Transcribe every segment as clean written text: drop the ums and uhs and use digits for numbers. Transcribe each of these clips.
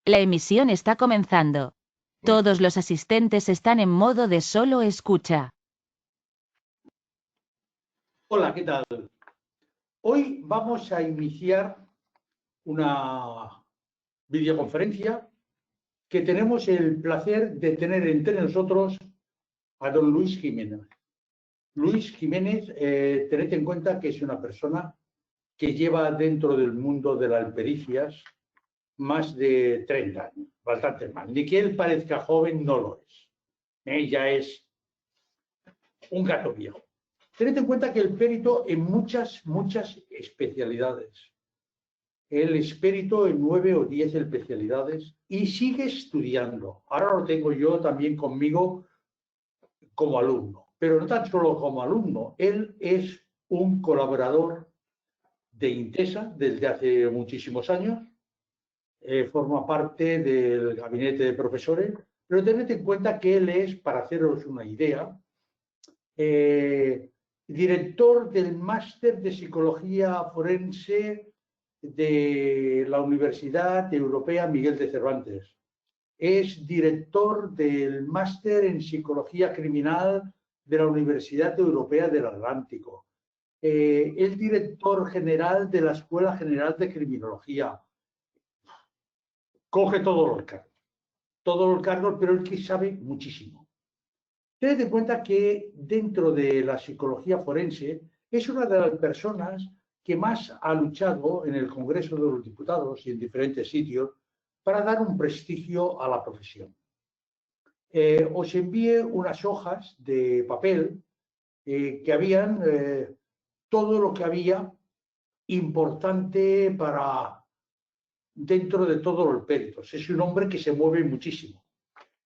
La emisión está comenzando. Todos los asistentes están en modo de solo escucha. Hola, ¿qué tal? Hoy vamos a iniciar una videoconferencia que tenemos el placer de tener entre nosotros a don Luis Jiménez. Luis Jiménez, tened en cuenta que es una persona que lleva dentro del mundo de las alpericias más de 30 años, bastante más. Ni que él parezca joven, no lo es. Ya es un gato viejo. Tened en cuenta que el perito en muchas especialidades. Él es perito en 9 o 10 especialidades y sigue estudiando. Ahora lo tengo yo también conmigo como alumno, pero no tan solo como alumno. Él es un colaborador de Intesa desde hace muchísimos años. Forma parte del gabinete de profesores, pero tened en cuenta que él es, para haceros una idea, director del máster de psicología forense de la Universidad Europea Miguel de Cervantes. Es director del máster en psicología criminal de la Universidad Europea del Atlántico. Es director general de la Escuela General de Criminología. Coge todos los cargos, pero el que sabe muchísimo. Tened en cuenta que dentro de la psicología forense es una de las personas que más ha luchado en el Congreso de los Diputados y en diferentes sitios para dar un prestigio a la profesión. Os envié unas hojas de papel que habían todo lo que había importante para dentro de todos los peritos. Es un hombre que se mueve muchísimo.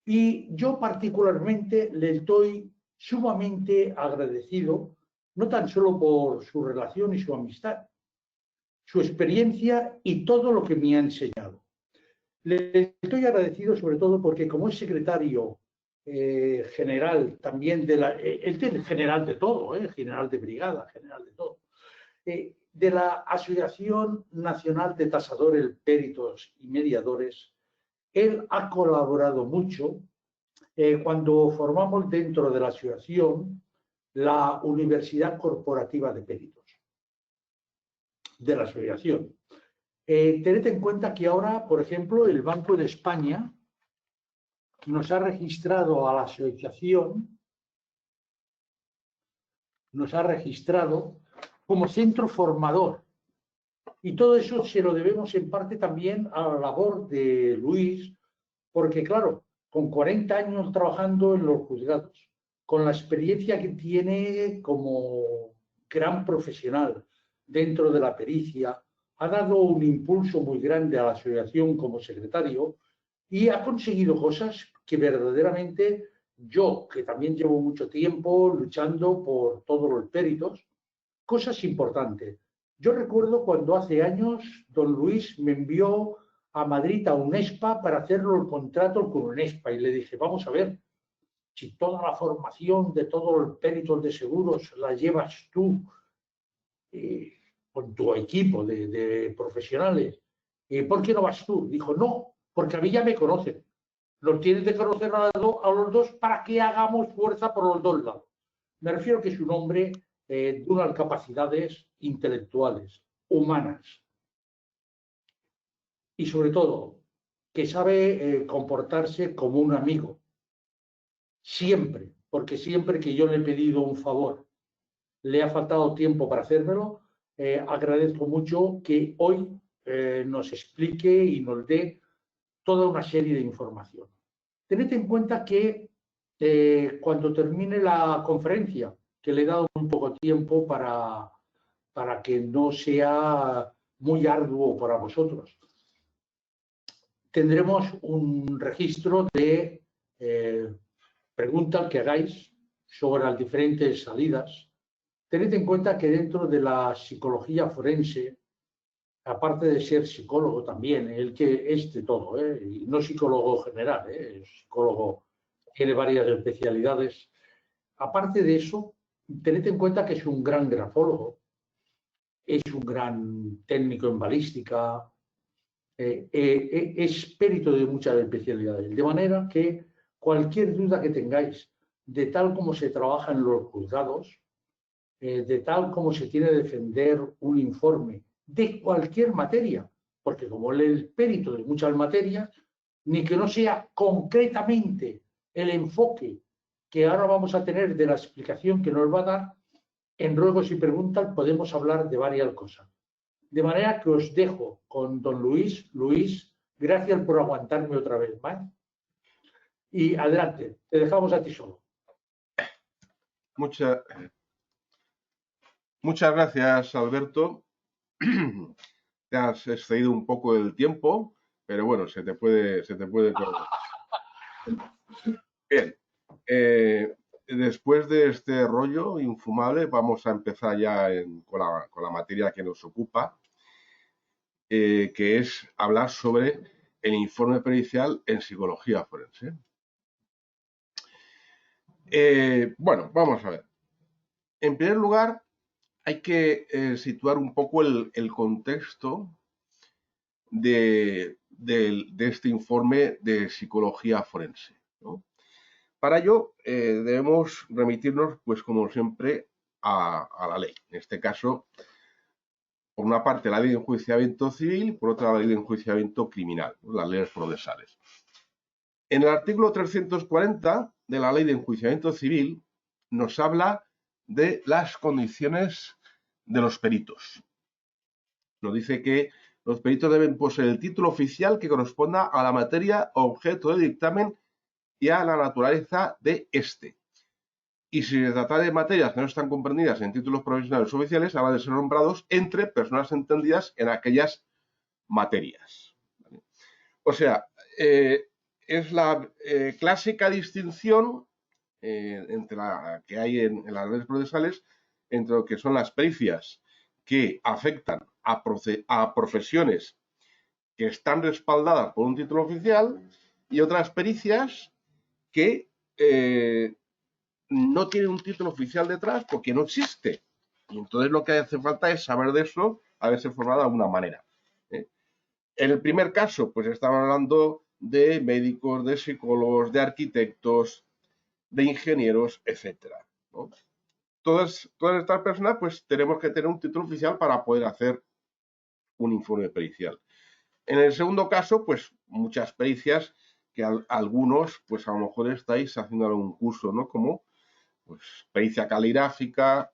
Y yo particularmente le estoy sumamente agradecido, no tan solo por su relación y su amistad, su experiencia y todo lo que me ha enseñado. Le estoy agradecido sobre todo porque como es secretario general también de la, general de todo, general de brigada, general de todo, de la Asociación Nacional de Tasadores, Peritos y Mediadores, él ha colaborado mucho cuando formamos dentro de la asociación la Universidad Corporativa de Peritos de la asociación. Tened en cuenta que ahora, por ejemplo, el Banco de España nos ha registrado a la asociación, nos ha registrado como centro formador. Y todo eso se lo debemos en parte también a la labor de Luis, porque claro, con 40 años trabajando en los juzgados, con la experiencia que tiene como gran profesional dentro de la pericia, ha dado un impulso muy grande a la asociación como secretario y ha conseguido cosas que verdaderamente yo, que también llevo mucho tiempo luchando por todos los peritos, cosas importantes. Yo recuerdo cuando hace años don Luis me envió a Madrid a UNESPA para hacerlo el contrato con UNESPA y le dije, vamos a ver, si toda la formación de todos los peritos de seguros la llevas tú con tu equipo de profesionales, ¿por qué no vas tú? Dijo, no, porque a mí ya me conocen. Los tienes de conocer a los dos para que hagamos fuerza por los dos lados. Me refiero que es un hombre de unas capacidades intelectuales, humanas, y sobre todo que sabe comportarse como un amigo, siempre, porque siempre que yo le he pedido un favor, le ha faltado tiempo para hacérmelo, agradezco mucho que hoy nos explique y nos dé toda una serie de información. Tened en cuenta que cuando termine la conferencia, que le he dado un poco de tiempo para que no sea muy arduo para vosotros, tendremos un registro de preguntas que hagáis sobre las diferentes salidas. Tened en cuenta que dentro de la psicología forense, aparte de ser psicólogo también, el que es de todo, y no psicólogo general, es psicólogo, tiene varias especialidades. Aparte de eso, tened en cuenta que es un gran grafólogo, es un gran técnico en balística, es perito de muchas especialidades. De manera que cualquier duda que tengáis de tal como se trabaja en los juzgados, de tal como se tiene que defender un informe de cualquier materia, porque como él es el perito de muchas materias, ni que no sea concretamente el enfoque que ahora vamos a tener de la explicación que nos va a dar, en ruegos y preguntas podemos hablar de varias cosas. De manera que os dejo con don Luis. Luis, gracias por aguantarme otra vez más. Y adelante, te dejamos a ti solo. Muchas gracias, Alberto. Te has excedido un poco el tiempo, pero bueno, se te puede correr. Bien. Después de este rollo infumable, vamos a empezar ya con la materia que nos ocupa, que es hablar sobre el informe pericial en psicología forense. Bueno, vamos a ver. En primer lugar, hay que situar un poco el contexto de este informe de psicología forense, ¿no? Para ello debemos remitirnos, pues como siempre, a la ley. En este caso, por una parte la ley de enjuiciamiento civil, por otra la ley de enjuiciamiento criminal, ¿no? Las leyes procesales. En el artículo 340 de la ley de enjuiciamiento civil nos habla de las condiciones de los peritos. Nos dice que los peritos deben poseer el título oficial que corresponda a la materia objeto de dictamen y a la naturaleza de este. Y si se trata de materias que no están comprendidas en títulos profesionales oficiales, habrán de ser nombrados entre personas entendidas en aquellas materias. O sea, es la clásica distinción entre la que hay en las leyes procesales entre lo que son las pericias que afectan a profesiones que están respaldadas por un título oficial y otras pericias que no tienen un título oficial detrás porque no existe. Y entonces lo que hace falta es saber de eso, haberse formado de alguna manera. En el primer caso, pues estaban hablando de médicos, de psicólogos, de arquitectos, de ingenieros, etcétera, ¿no? Todas estas personas, pues tenemos que tener un título oficial para poder hacer un informe pericial. En el segundo caso, pues muchas pericias que algunos, pues a lo mejor estáis haciendo algún curso, ¿no? Como pues pericia caligráfica,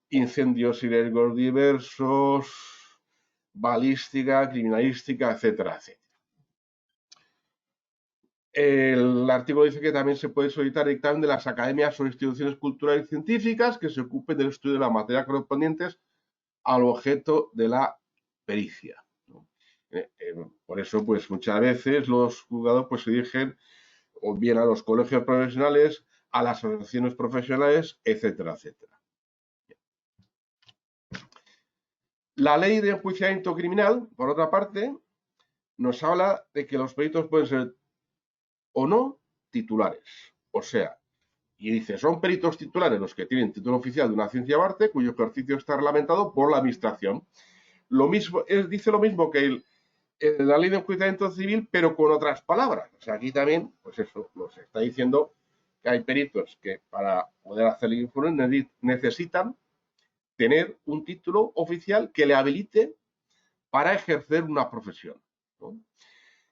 incendios y riesgos diversos, balística, criminalística, etcétera, etcétera. El artículo dice que también se puede solicitar dictamen de las academias o instituciones culturales y científicas que se ocupen del estudio de las materias correspondientes al objeto de la pericia, ¿no? Por eso, pues muchas veces los juzgados pues, se dirigen o bien a los colegios profesionales, a las asociaciones profesionales, etcétera, etcétera. La ley de enjuiciamiento criminal, por otra parte, nos habla de que los peritos pueden ser o no titulares. O sea, y dice, son peritos titulares los que tienen título oficial de una ciencia o arte cuyo ejercicio está reglamentado por la administración. Lo mismo, dice lo mismo que la ley de enjuiciamiento civil, pero con otras palabras. O sea, aquí también, pues eso, nos está diciendo que hay peritos que para poder hacer el informe necesitan tener un título oficial que le habilite para ejercer una profesión, ¿no?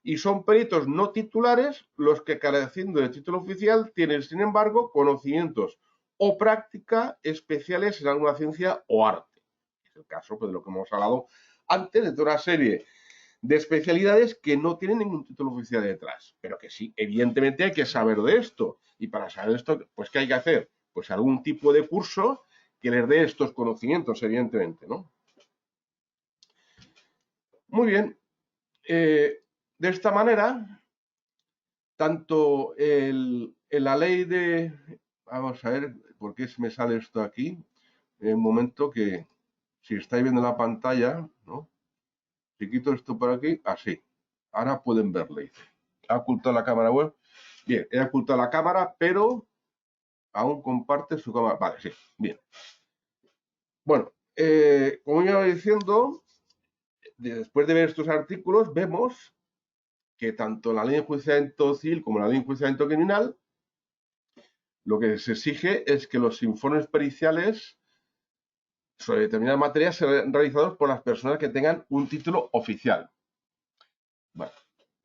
Y son peritos no titulares los que, careciendo de título oficial, tienen, sin embargo, conocimientos o práctica especiales en alguna ciencia o arte. Es el caso pues, de lo que hemos hablado antes, de toda una serie de especialidades que no tienen ningún título oficial detrás, pero que sí, evidentemente hay que saber de esto. Y para saber esto, pues, ¿qué hay que hacer? Pues algún tipo de curso que les dé estos conocimientos, evidentemente, ¿no? Muy bien. De esta manera, tanto en la ley de... Vamos a ver, ¿por qué me sale esto aquí? En un momento que, si estáis viendo la pantalla, ¿no? Si quito esto por aquí, así. Ahora pueden verle, dice. Ha ocultado la cámara web. Bien, he ocultado la cámara, pero aún comparte su cámara. Vale, sí, bien. Bueno, como iba diciendo, después de ver estos artículos, vemos que tanto la ley de enjuiciamiento civil como la ley de enjuiciamiento criminal, lo que se exige es que los informes periciales sobre determinadas materias sean realizados por las personas que tengan un título oficial. Bueno,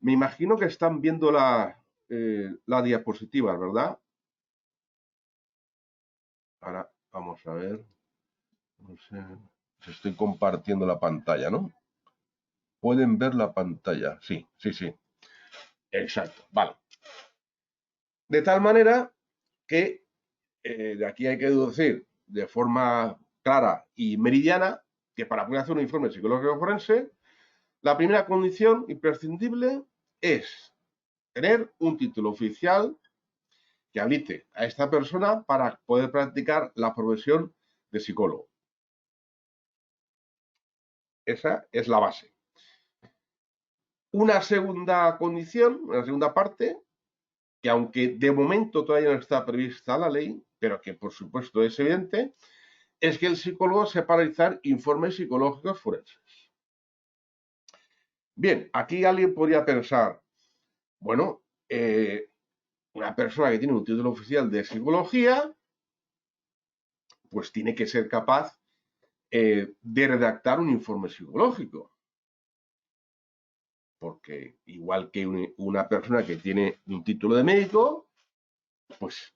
me imagino que están viendo la diapositiva, ¿verdad? Ahora vamos a ver. No sé, estoy compartiendo la pantalla, ¿no? ¿Pueden ver la pantalla? Sí, sí, sí. Exacto, vale. De tal manera que de aquí hay que deducir de forma clara y meridiana que para poder hacer un informe psicológico forense, la primera condición imprescindible es tener un título oficial que habilite a esta persona para poder practicar la profesión de psicólogo. Esa es la base. Una segunda condición, una segunda parte, que aunque de momento todavía no está prevista la ley, pero que por supuesto es evidente, es que el psicólogo sepa realizar informes psicológicos forenses. Bien, aquí alguien podría pensar, bueno, una persona que tiene un título oficial de psicología, pues tiene que ser capaz de redactar un informe psicológico. Porque igual que una persona que tiene un título de médico, pues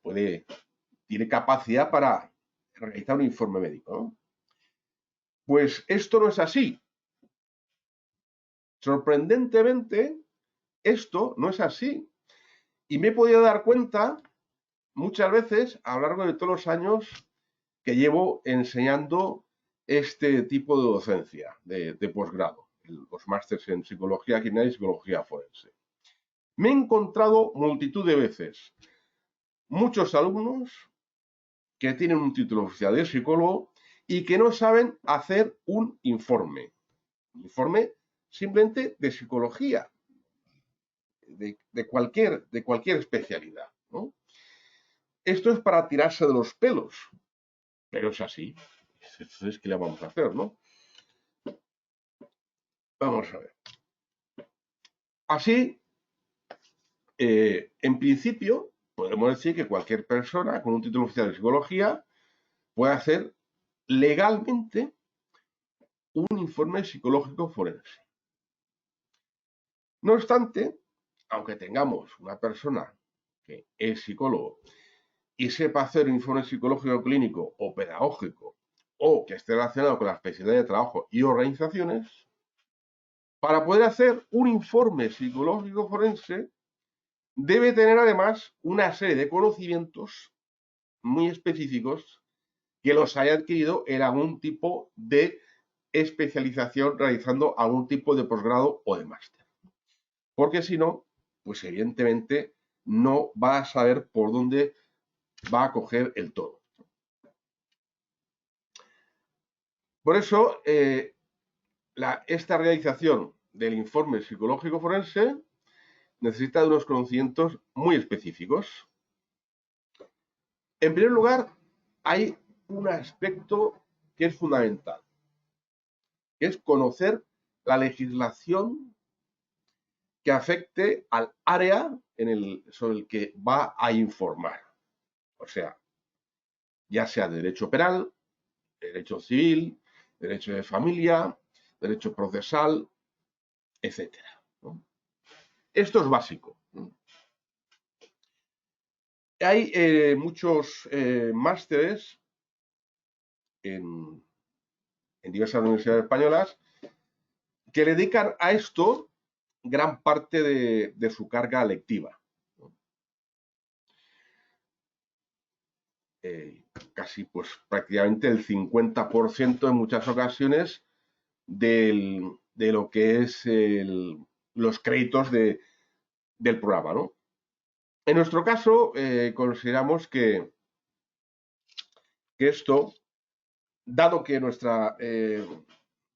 tiene capacidad para realizar un informe médico, ¿no? Pues esto no es así. Sorprendentemente, esto no es así. Y me he podido dar cuenta muchas veces a lo largo de todos los años que llevo enseñando este tipo de docencia de posgrado, los másteres en psicología criminal y psicología forense. Me he encontrado multitud de veces muchos alumnos que tienen un título oficial de psicólogo y que no saben hacer un informe simplemente de psicología, de cualquier especialidad, ¿no? Esto es para tirarse de los pelos, pero es así. Entonces, ¿qué le vamos a hacer, no? Vamos a ver. Así, en principio, podemos decir que cualquier persona con un título oficial de psicología puede hacer legalmente un informe psicológico forense. No obstante, aunque tengamos una persona que es psicólogo y sepa hacer un informe psicológico clínico o pedagógico o que esté relacionado con la especialidad de trabajo y organizaciones, para poder hacer un informe psicológico forense debe tener además una serie de conocimientos muy específicos que los haya adquirido en algún tipo de especialización realizando algún tipo de posgrado o de máster. Porque si no, pues evidentemente no va a saber por dónde va a coger el toro. Por eso, esta realización del informe psicológico forense necesita de unos conocimientos muy específicos. En primer lugar, hay un aspecto que es fundamental, que es conocer la legislación que afecte al área sobre el que va a informar. O sea, ya sea derecho penal, derecho civil, derecho de familia, derecho procesal, etc. ¿no? Esto es básico. Hay muchos másteres en diversas universidades españolas que le dedican a esto gran parte de su carga lectiva. Casi pues prácticamente el 50% en muchas ocasiones de lo que es los créditos del programa, ¿no? En nuestro caso, consideramos que esto, dado que nuestra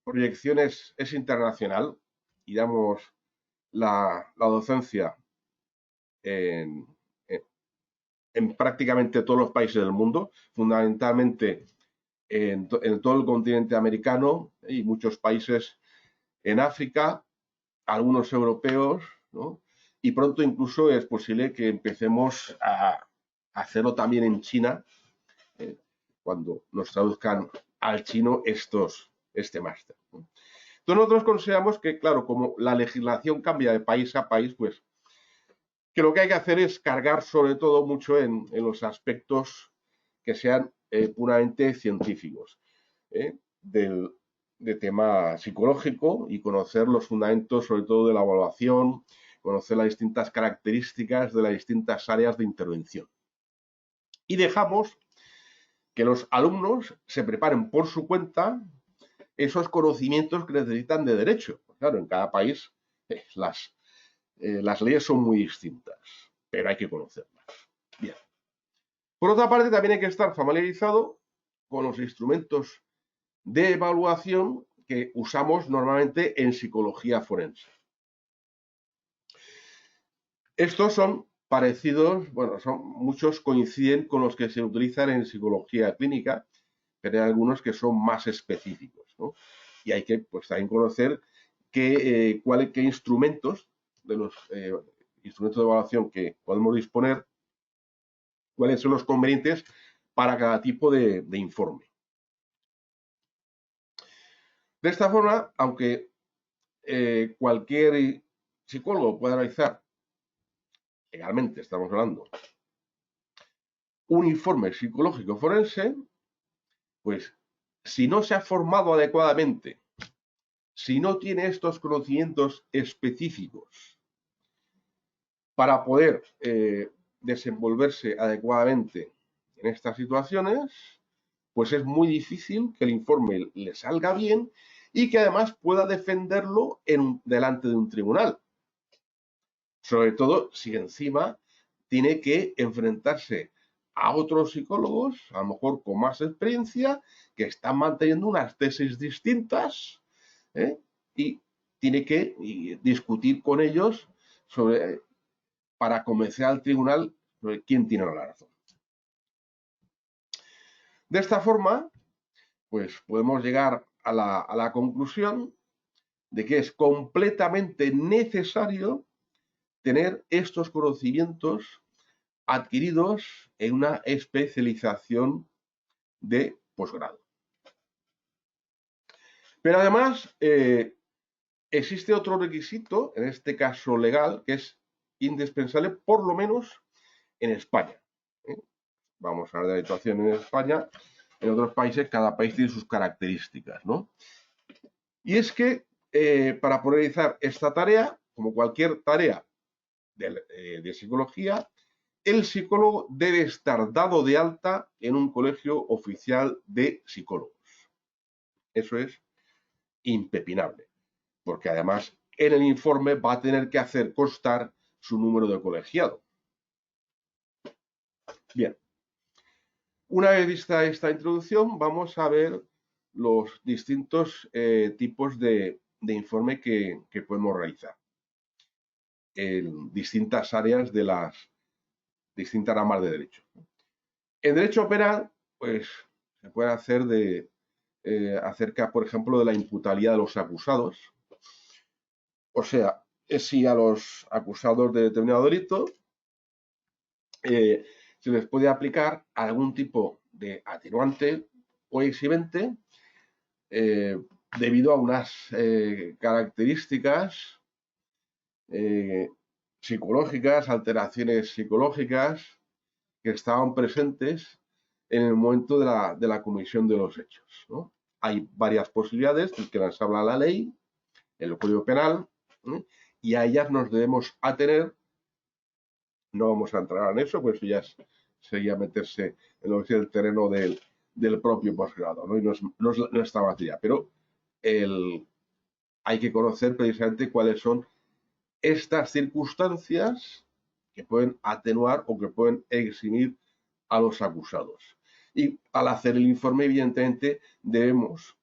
proyección es internacional y damos la docencia en prácticamente todos los países del mundo, fundamentalmente en todo el continente americano y muchos países en África, algunos europeos, ¿no? Y pronto incluso es posible que empecemos a hacerlo también en China, cuando nos traduzcan al chino este máster, ¿no? Entonces nosotros consideramos que, claro, como la legislación cambia de país a país, pues que lo que hay que hacer es cargar sobre todo mucho en los aspectos que sean puramente científicos, de tema psicológico, y conocer los fundamentos sobre todo de la evaluación, conocer las distintas características de las distintas áreas de intervención. Y dejamos que los alumnos se preparen por su cuenta esos conocimientos que necesitan de derecho. Claro, en cada país las leyes son muy distintas, pero hay que conocerlas. Bien. Por otra parte, también hay que estar familiarizado con los instrumentos de evaluación que usamos normalmente en psicología forense. Estos son parecidos, bueno, muchos coinciden con los que se utilizan en psicología clínica, pero hay algunos que son más específicos, ¿no? Y hay que, pues, también conocer qué instrumentos de los instrumentos de evaluación que podemos disponer, cuáles son los convenientes para cada tipo de informe. De esta forma, aunque cualquier psicólogo pueda realizar, legalmente estamos hablando, un informe psicológico forense, pues si no se ha formado adecuadamente, si no tiene estos conocimientos específicos para poder desenvolverse adecuadamente en estas situaciones, pues es muy difícil que el informe le salga bien y que además pueda defenderlo delante de un tribunal. Sobre todo si encima tiene que enfrentarse a otros psicólogos, a lo mejor con más experiencia, que están manteniendo unas tesis distintas, y tiene que discutir con ellos para convencer al tribunal sobre quién tiene la razón. De esta forma, pues podemos llegar a la conclusión de que es completamente necesario tener estos conocimientos adquiridos en una especialización de posgrado. Pero además existe otro requisito, en este caso legal, que es indispensable, por lo menos en España. Vamos a hablar de la situación en España. En otros países, cada país tiene sus características, ¿no? Y es que para poder realizar esta tarea, como cualquier tarea de psicología, el psicólogo debe estar dado de alta en un colegio oficial de psicólogos. Eso es impepinable, porque además en el informe va a tener que hacer constar su número de colegiado. Bien, una vez vista esta introducción, vamos a ver los distintos tipos de informe que podemos realizar en distintas áreas de las distintas ramas de derecho. En derecho penal, pues se puede hacer acerca, por ejemplo, de la imputabilidad de los acusados. O sea, si a los acusados de determinado delito se les puede aplicar algún tipo de atenuante o exhibente debido a unas características psicológicas, alteraciones psicológicas que estaban presentes en el momento de la comisión de los hechos, ¿no? Hay varias posibilidades que las habla la ley, el Código Penal, y a ellas nos debemos atener. No vamos a entrar en eso, pues ya sería meterse en lo que es el terreno del propio posgrado, ¿no? Y no es nuestra materia, pero hay que conocer precisamente cuáles son estas circunstancias que pueden atenuar o que pueden eximir a los acusados. Y al hacer el informe, evidentemente, debemos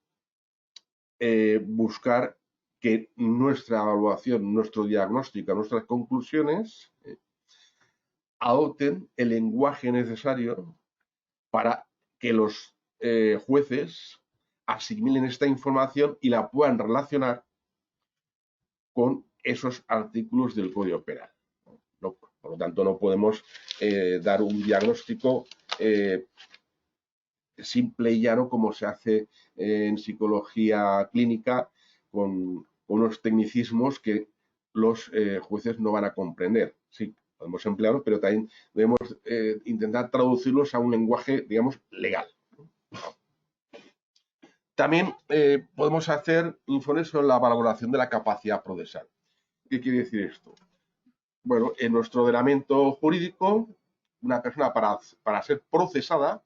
buscar que nuestra evaluación, nuestro diagnóstico, nuestras conclusiones adopten el lenguaje necesario para que los jueces asimilen esta información y la puedan relacionar con esos artículos del Código Penal. No, por lo tanto, no podemos dar un diagnóstico simple y llano como se hace en psicología clínica con unos tecnicismos que los jueces no van a comprender. Sí, podemos emplearlos, pero también debemos intentar traducirlos a un lenguaje, digamos, legal. También podemos hacer informes sobre la valoración de la capacidad procesal. ¿Qué quiere decir esto? Bueno, en nuestro ordenamiento jurídico, una persona para ser procesada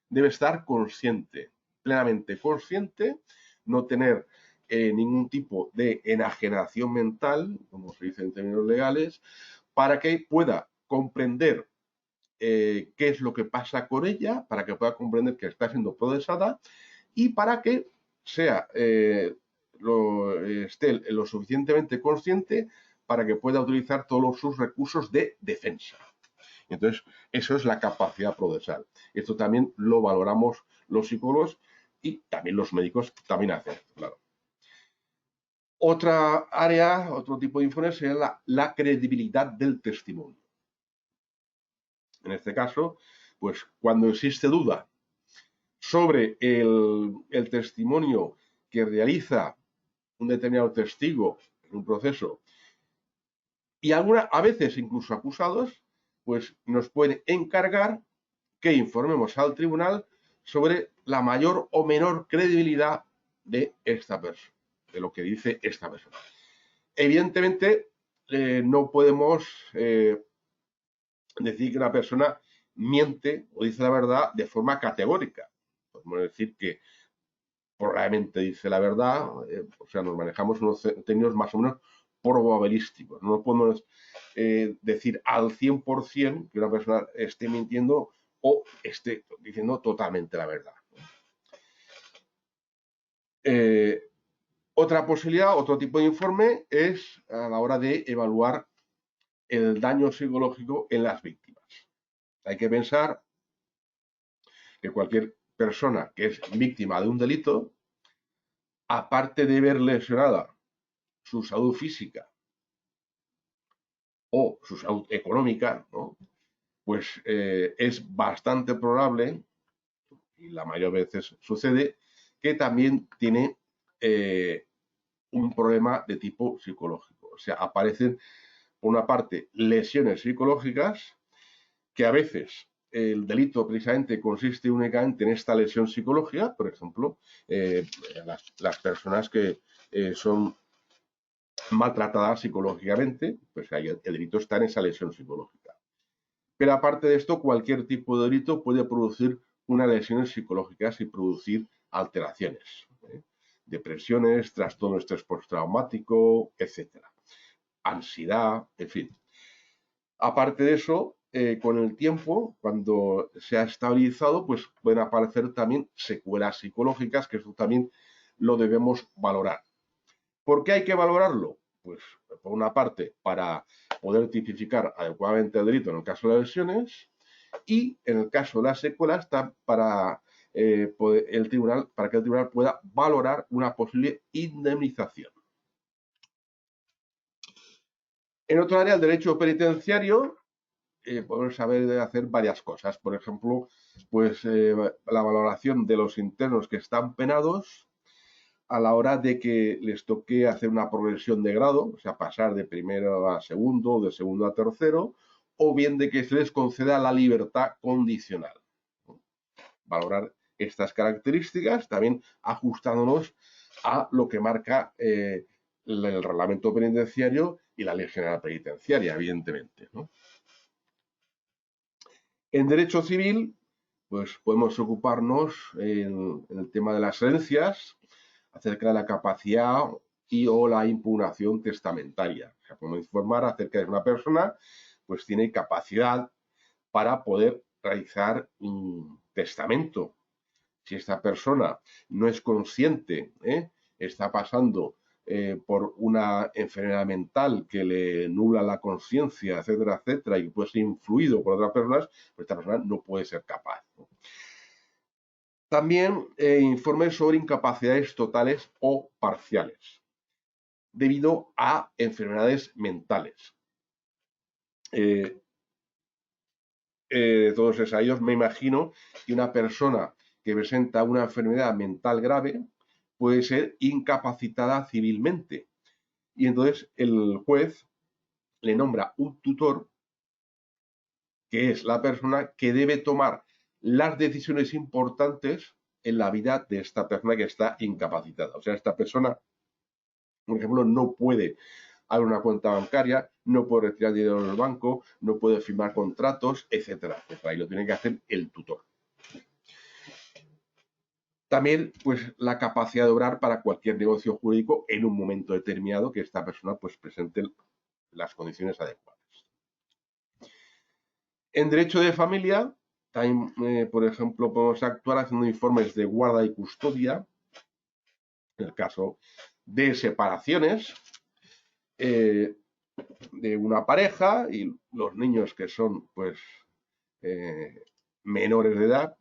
debe estar consciente, plenamente consciente, no tener ningún tipo de enajenación mental, como se dice en términos legales, para que pueda comprender qué es lo que pasa con ella, para que pueda comprender que está siendo procesada y para que sea esté lo suficientemente consciente para que pueda utilizar todos sus recursos de defensa. Entonces, eso es la capacidad procesal. Esto también lo valoramos los psicólogos y también los médicos también hacen, claro. Otra área, otro tipo de informe sería la credibilidad del testimonio. En este caso, pues cuando existe duda sobre el testimonio que realiza un determinado testigo en un proceso y a veces incluso acusados, pues nos pueden encargar que informemos al tribunal sobre la mayor o menor credibilidad de esta persona, de lo que dice esta persona. Evidentemente, no podemos decir que una persona miente o dice la verdad de forma categórica. Podemos decir que probablemente dice la verdad, o sea, nos manejamos unos términos más o menos probabilísticos. No podemos decir al 100% que una persona esté mintiendo o esté diciendo totalmente la verdad. Otra posibilidad, otro tipo de informe es a la hora de evaluar el daño psicológico en las víctimas. Hay que pensar que cualquier persona que es víctima de un delito, aparte de ver lesionada su salud física o su salud económica, ¿no? Pues es bastante probable, y la mayor veces sucede, que también tiene un problema de tipo psicológico. O sea, aparecen, por una parte, lesiones psicológicas que a veces el delito precisamente consiste únicamente en esta lesión psicológica, por ejemplo, las personas que son maltratadas psicológicamente, pues ahí el delito está en esa lesión psicológica. Pero aparte de esto, cualquier tipo de delito puede producir unas lesiones psicológicas y producir alteraciones, depresiones, trastorno de estrés postraumático, etcétera, ansiedad, en fin. Aparte de eso, con el tiempo, cuando se ha estabilizado, pues pueden aparecer también secuelas psicológicas, que eso también lo debemos valorar. ¿Por qué hay que valorarlo? Pues, por una parte, para poder tipificar adecuadamente el delito en el caso de las lesiones y, en el caso de las secuelas, para que el tribunal pueda valorar una posible indemnización. En otro área, el derecho penitenciario, podemos saber hacer varias cosas. Por ejemplo, pues la valoración de los internos que están penados a la hora de que les toque hacer una progresión de grado, o sea, pasar de primero a segundo, de segundo a tercero, o bien de que se les conceda la libertad condicional. Valorar estas características, también ajustándonos a lo que marca el reglamento penitenciario y la ley general penitenciaria, evidentemente, ¿no? En derecho civil, pues podemos ocuparnos en el tema de las herencias, acerca de la capacidad y o la impugnación testamentaria. O sea, podemos informar acerca de una persona, pues tiene capacidad para poder realizar un testamento. Si esta persona no es consciente, está pasando por una enfermedad mental que le nubla la conciencia, etcétera, etcétera, y puede ser influido por otras personas, pues esta persona no puede ser capaz, ¿no? También informes sobre incapacidades totales o parciales. debido a enfermedades mentales. Todos es sabidos, me imagino que una persona que presenta una enfermedad mental grave puede ser incapacitada civilmente. Y entonces el juez le nombra un tutor, que es la persona que debe tomar las decisiones importantes en la vida de esta persona que está incapacitada. O sea, esta persona, por ejemplo, no puede abrir una cuenta bancaria, no puede retirar dinero del banco, no puede firmar contratos, etcétera, etcétera. Y lo tiene que hacer el tutor. También, pues, la capacidad de obrar para cualquier negocio jurídico en un momento determinado que esta persona, pues, presente las condiciones adecuadas. En derecho de familia, también, por ejemplo, podemos actuar haciendo informes de guarda y custodia, en el caso de separaciones de una pareja y los niños que son, pues, menores de edad.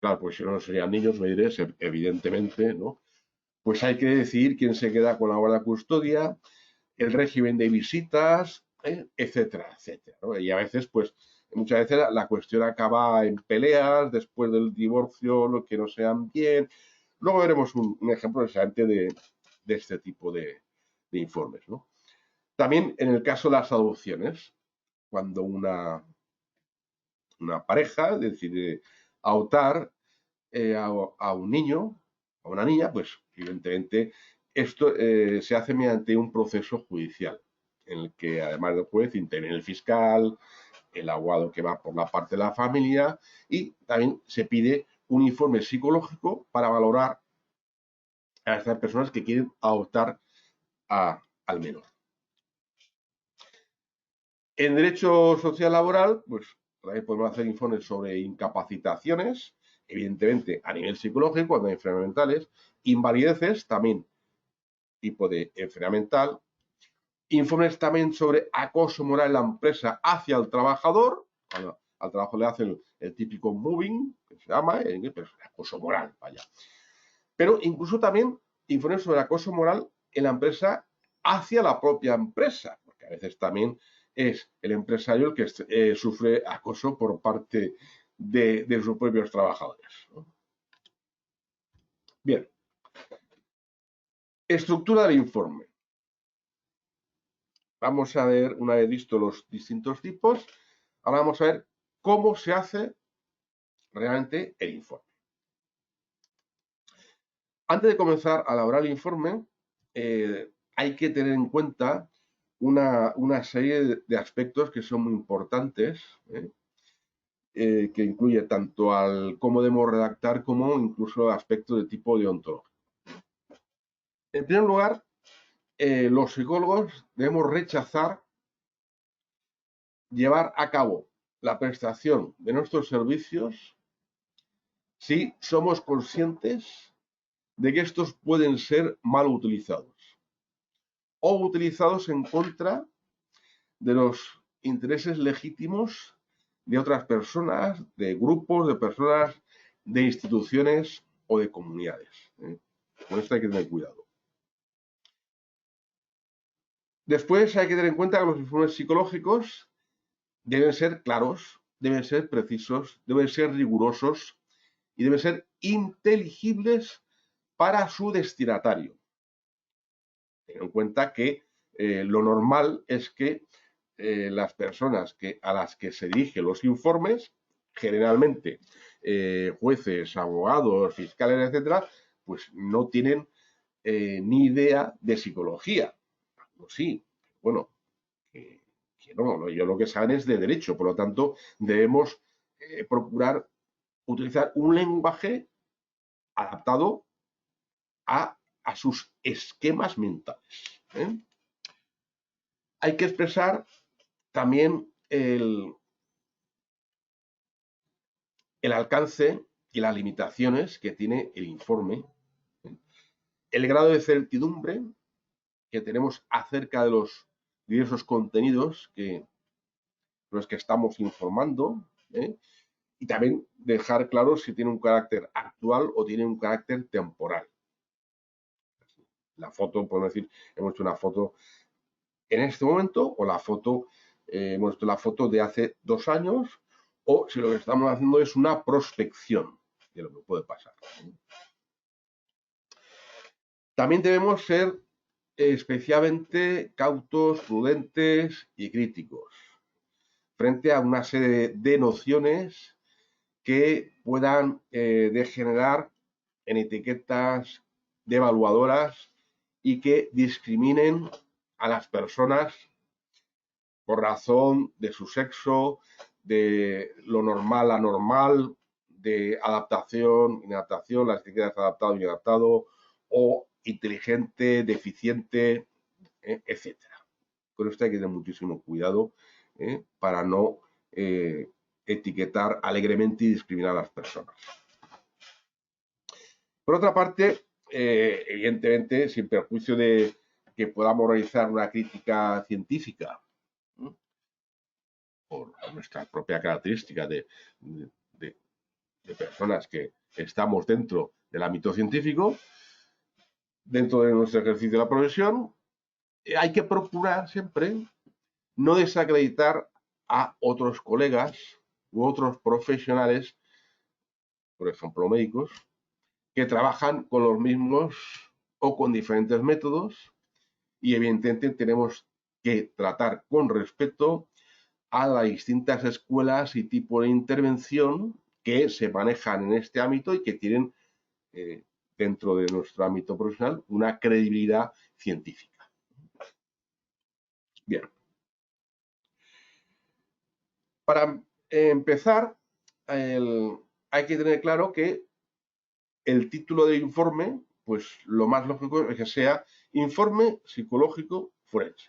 Claro, pues si no serían niños, me diréis, evidentemente, ¿no? Pues hay que decidir quién se queda con la guarda custodia, el régimen de visitas, etcétera, etcétera, ¿no? Y a veces, pues, muchas veces la cuestión acaba en peleas después del divorcio, lo que no sean bien. Luego veremos un ejemplo precisamente de este tipo de informes, ¿no? También en el caso de las adopciones, cuando una pareja decide adoptar a un niño, a una niña, pues evidentemente esto se hace mediante un proceso judicial, en el que además del juez interviene el fiscal, el abogado que va por la parte de la familia y también se pide un informe psicológico para valorar a estas personas que quieren adoptar al menor. En derecho social laboral, pues también podemos hacer informes sobre incapacitaciones, evidentemente a nivel psicológico, cuando hay enfermedades mentales, invalideces, también tipo de enfermedad mental, informes también sobre acoso moral en la empresa hacia el trabajador, cuando al trabajo le hacen el típico moving, que se llama, pero es acoso moral, vaya. Pero incluso también informes sobre acoso moral en la empresa hacia la propia empresa, porque a veces también es el empresario el que sufre acoso por parte de sus propios trabajadores, ¿no? Bien. Estructura del informe. Vamos a ver, una vez visto los distintos tipos, ahora vamos a ver cómo se hace realmente el informe. Antes de comenzar a elaborar el informe, hay que tener en cuenta una serie de aspectos que son muy importantes, que incluye tanto al cómo debemos redactar como incluso aspectos de tipo deontológico. En primer lugar, los psicólogos debemos rechazar llevar a cabo la prestación de nuestros servicios si somos conscientes de que estos pueden ser mal utilizados o utilizados en contra de los intereses legítimos de otras personas, de grupos, de personas, de instituciones o de comunidades. Con esto hay que tener cuidado. Después hay que tener en cuenta que los informes psicológicos deben ser claros, deben ser precisos, deben ser rigurosos y deben ser inteligibles para su destinatario. Ten en cuenta que lo normal es que las personas a las que se dirigen los informes, generalmente jueces, abogados, fiscales, etcétera, pues no tienen ni idea de psicología. Pues sí, bueno, que no, ellos lo que saben es de derecho, por lo tanto debemos procurar utilizar un lenguaje adaptado a sus esquemas mentales, ¿eh? Hay que expresar también el alcance y las limitaciones que tiene el informe, ¿eh? El grado de certidumbre que tenemos acerca de los diversos contenidos los que estamos informando, ¿eh? Y también dejar claro si tiene un carácter actual o tiene un carácter temporal. La foto, podemos decir, hemos hecho una foto en este momento, o la foto, hemos hecho la foto de hace 2 años, o si lo que estamos haciendo es una prospección de lo que puede pasar. También debemos ser especialmente cautos, prudentes y críticos frente a una serie de nociones que puedan degenerar en etiquetas devaluadoras y que discriminen a las personas por razón de su sexo, de lo normal, anormal, de adaptación, inadaptación, las etiquetas adaptado, inadaptado, o inteligente, deficiente, etcétera. Con esto hay que tener muchísimo cuidado para no etiquetar alegremente y discriminar a las personas. Por otra parte, evidentemente, sin perjuicio de que podamos realizar una crítica científica por nuestra propia característica de personas que estamos dentro del ámbito científico, dentro de nuestro ejercicio de la profesión, hay que procurar siempre no desacreditar a otros colegas u otros profesionales, por ejemplo médicos, que trabajan con los mismos o con diferentes métodos, y evidentemente tenemos que tratar con respeto a las distintas escuelas y tipos de intervención que se manejan en este ámbito y que tienen dentro de nuestro ámbito profesional una credibilidad científica. Bien. Para empezar, hay que tener claro que el título del informe, pues lo más lógico es que sea Informe Psicológico Forense.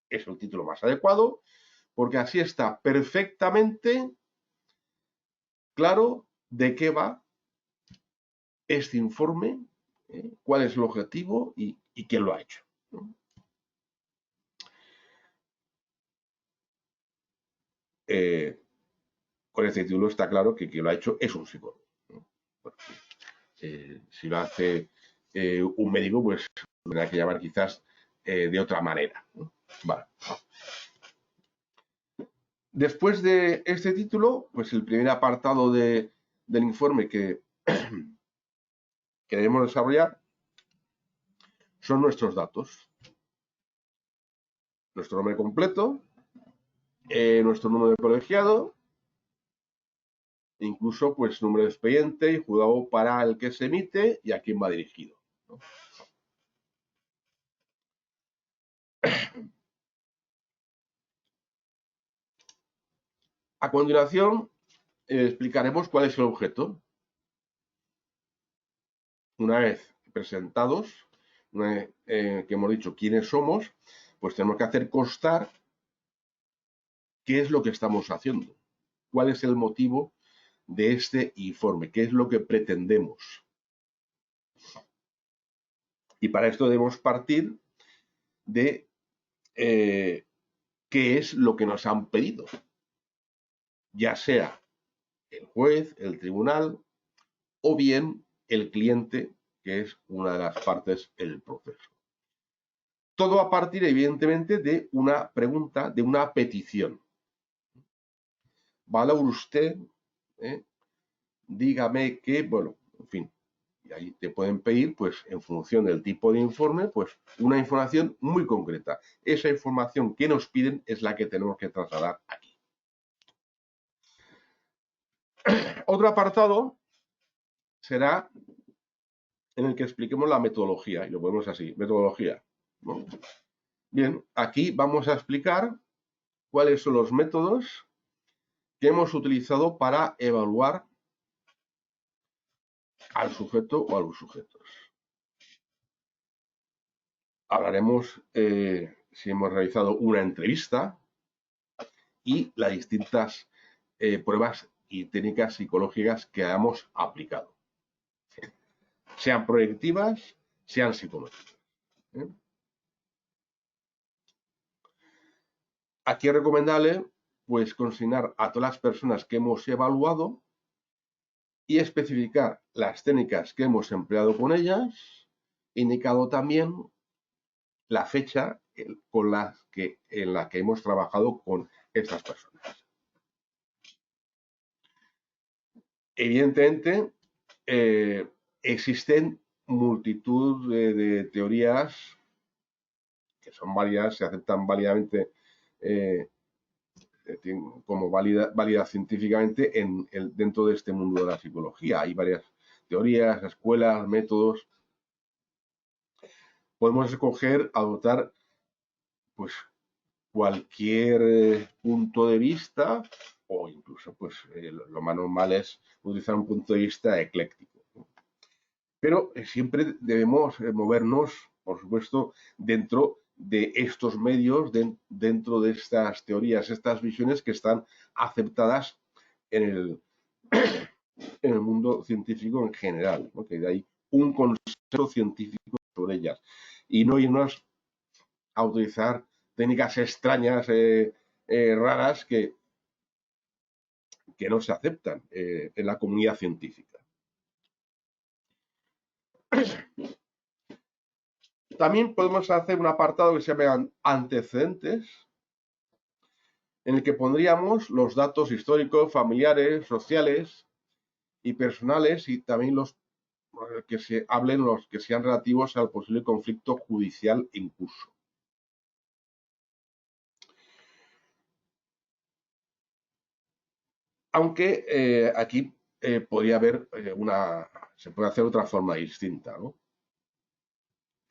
Es el título más adecuado porque así está perfectamente claro de qué va este informe, cuál es el objetivo y quién lo ha hecho, ¿no? Con este título está claro que quien lo ha hecho es un psicólogo, ¿no? Porque, si lo hace un médico, pues tendrá que llamar quizás de otra manera, ¿no? Vale. Después de este título, pues el primer apartado del informe que debemos desarrollar son nuestros datos. Nuestro nombre completo, nuestro número de colegiado, incluso pues número de expediente y juzgado para el que se emite y a quién va dirigido, ¿no? A continuación, explicaremos cuál es el objeto. Una vez presentados, una vez que hemos dicho quiénes somos, pues tenemos que hacer constar qué es lo que estamos haciendo, cuál es el motivo de este informe, qué es lo que pretendemos. Y para esto debemos partir de qué es lo que nos han pedido, ya sea el juez, el tribunal o bien el cliente, que es una de las partes en el proceso. Todo a partir, evidentemente, de una pregunta, de una petición. ¿Valora usted? Dígame que, bueno, en fin, y ahí te pueden pedir, pues, en función del tipo de informe, pues, una información muy concreta. Esa información que nos piden es la que tenemos que trasladar aquí. Otro apartado será en el que expliquemos la metodología, y lo ponemos así, metodología, ¿no? Bien, aquí vamos a explicar cuáles son los métodos que hemos utilizado para evaluar al sujeto o a los sujetos. Hablaremos si hemos realizado una entrevista y las distintas pruebas y técnicas psicológicas que hayamos aplicado, sean proyectivas, sean psicométricas. Aquí es recomendable pues consignar a todas las personas que hemos evaluado y especificar las técnicas que hemos empleado con ellas he indicado también la fecha en la que hemos trabajado con estas personas. Evidentemente, existen multitud de teorías que son válidas, se aceptan válidamente como válida científicamente dentro de este mundo de la psicología. Hay varias teorías, escuelas, métodos. Podemos escoger, adoptar pues cualquier punto de vista, o incluso pues lo más normal es utilizar un punto de vista ecléctico. Pero siempre debemos movernos, por supuesto, dentro de estos medios, dentro de estas teorías, estas visiones que están aceptadas en el mundo científico en general, ¿no? Que hay un consenso científico sobre ellas y no irnos a utilizar técnicas extrañas, raras, que no se aceptan en la comunidad científica. También podemos hacer un apartado que se llama antecedentes, en el que pondríamos los datos históricos, familiares, sociales y personales, y también los que sean relativos al posible conflicto judicial en curso. Aunque aquí podría haber se puede hacer otra forma distinta, ¿no?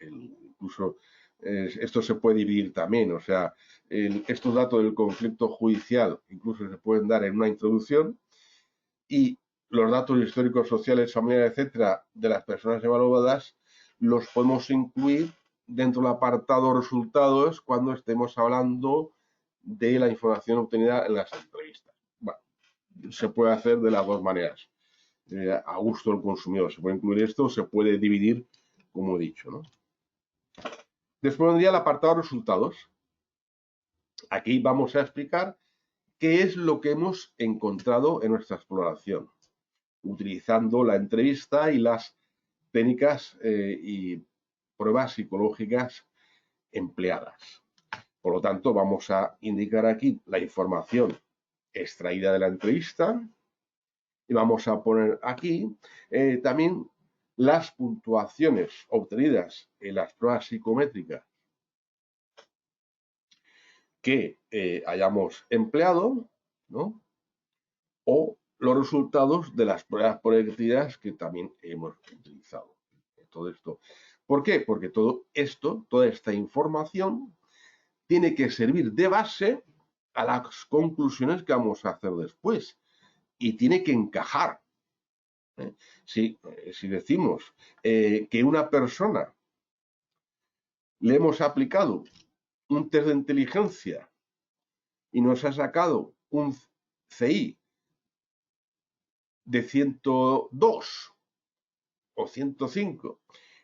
Incluso esto se puede dividir también, o sea, estos datos del conflicto judicial incluso se pueden dar en una introducción, y los datos históricos, sociales, familiares, etcétera, de las personas evaluadas los podemos incluir dentro del apartado resultados cuando estemos hablando de la información obtenida en las entrevistas. Bueno, se puede hacer de las dos maneras, a gusto del consumidor. Se puede incluir esto o se puede dividir, como he dicho, ¿no? Después vendría el apartado resultados. Aquí vamos a explicar qué es lo que hemos encontrado en nuestra exploración, utilizando la entrevista y las técnicas y pruebas psicológicas empleadas. Por lo tanto, vamos a indicar aquí la información extraída de la entrevista y vamos a poner aquí también las puntuaciones obtenidas en las pruebas psicométricas que hayamos empleado, ¿no? O los resultados de las pruebas proyectivas que también hemos utilizado. Todo esto. ¿Por qué? Porque todo esto, toda esta información, tiene que servir de base a las conclusiones que vamos a hacer después. Y tiene que encajar. Si decimos que una persona le hemos aplicado un test de inteligencia y nos ha sacado un CI de 102 o 105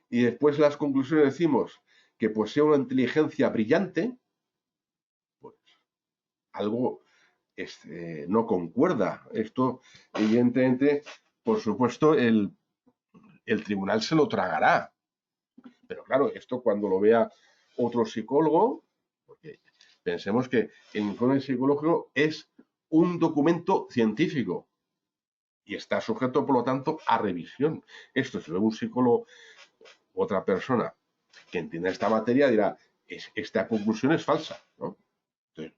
y después las conclusiones decimos que posee una inteligencia brillante, pues algo no concuerda. Esto, evidentemente, por supuesto, el tribunal se lo tragará. Pero claro, esto cuando lo vea otro psicólogo, porque pensemos que el informe psicológico es un documento científico y está sujeto, por lo tanto, a revisión. Esto, si lo ve un psicólogo, otra persona que entienda esta materia, dirá, esta conclusión es falsa, ¿no? Entonces,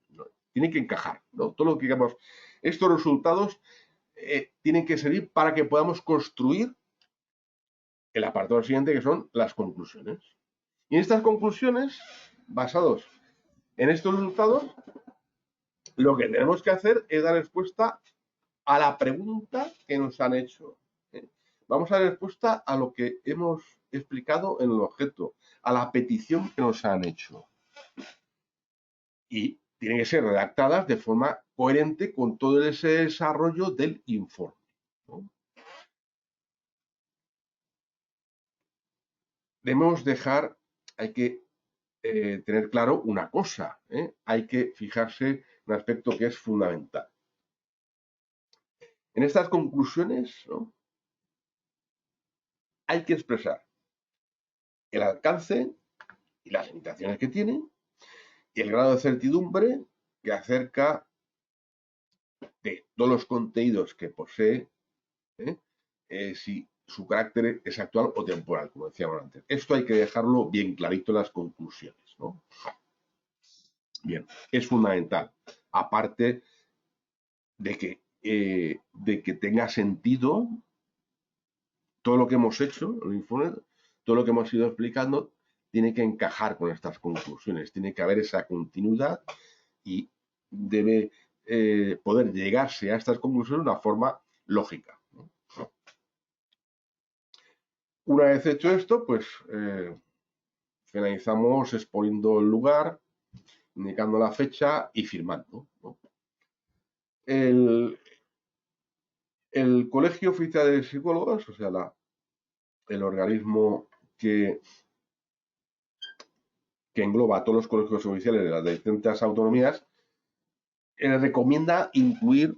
tiene que encajar, ¿no? Todo lo que digamos, estos resultados tienen que servir para que podamos construir el apartado siguiente, que son las conclusiones. Y en estas conclusiones, basados en estos resultados, lo que tenemos que hacer es dar respuesta a la pregunta que nos han hecho. Vamos a dar respuesta a lo que hemos explicado en el objeto, a la petición que nos han hecho. Y tienen que ser redactadas de forma coherente con todo ese desarrollo del informe, ¿no? Debemos dejar, hay que tener claro una cosa, hay que fijarse en un aspecto que es fundamental. En estas conclusiones, ¿no?, hay que expresar el alcance y las limitaciones que tiene y el grado de certidumbre que acerca de todos los contenidos que posee, si su carácter es actual o temporal, como decíamos antes. Esto hay que dejarlo bien clarito en las conclusiones, ¿no? Bien, es fundamental. Aparte de que tenga sentido todo lo que hemos hecho, el informe, todo lo que hemos ido explicando, tiene que encajar con estas conclusiones, tiene que haber esa continuidad y debe poder llegarse a estas conclusiones de una forma lógica, ¿no? Una vez hecho esto, pues finalizamos exponiendo el lugar, indicando la fecha y firmando, ¿no? El Colegio Oficial de Psicólogos, o sea, el organismo que engloba a todos los colegios oficiales de las distintas autonomías, recomienda incluir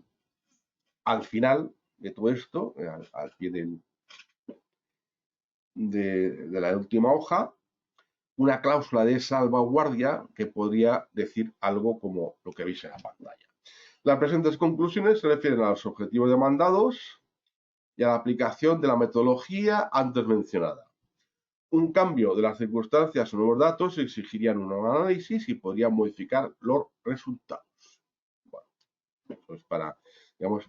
al final de todo esto, al pie de la última hoja, una cláusula de salvaguardia que podría decir algo como lo que veis en la pantalla. Las presentes conclusiones se refieren a los objetivos demandados y a la aplicación de la metodología antes mencionada. Un cambio de las circunstancias o nuevos datos exigirían un nuevo análisis y podrían modificar los resultados. Bueno, pues para, digamos,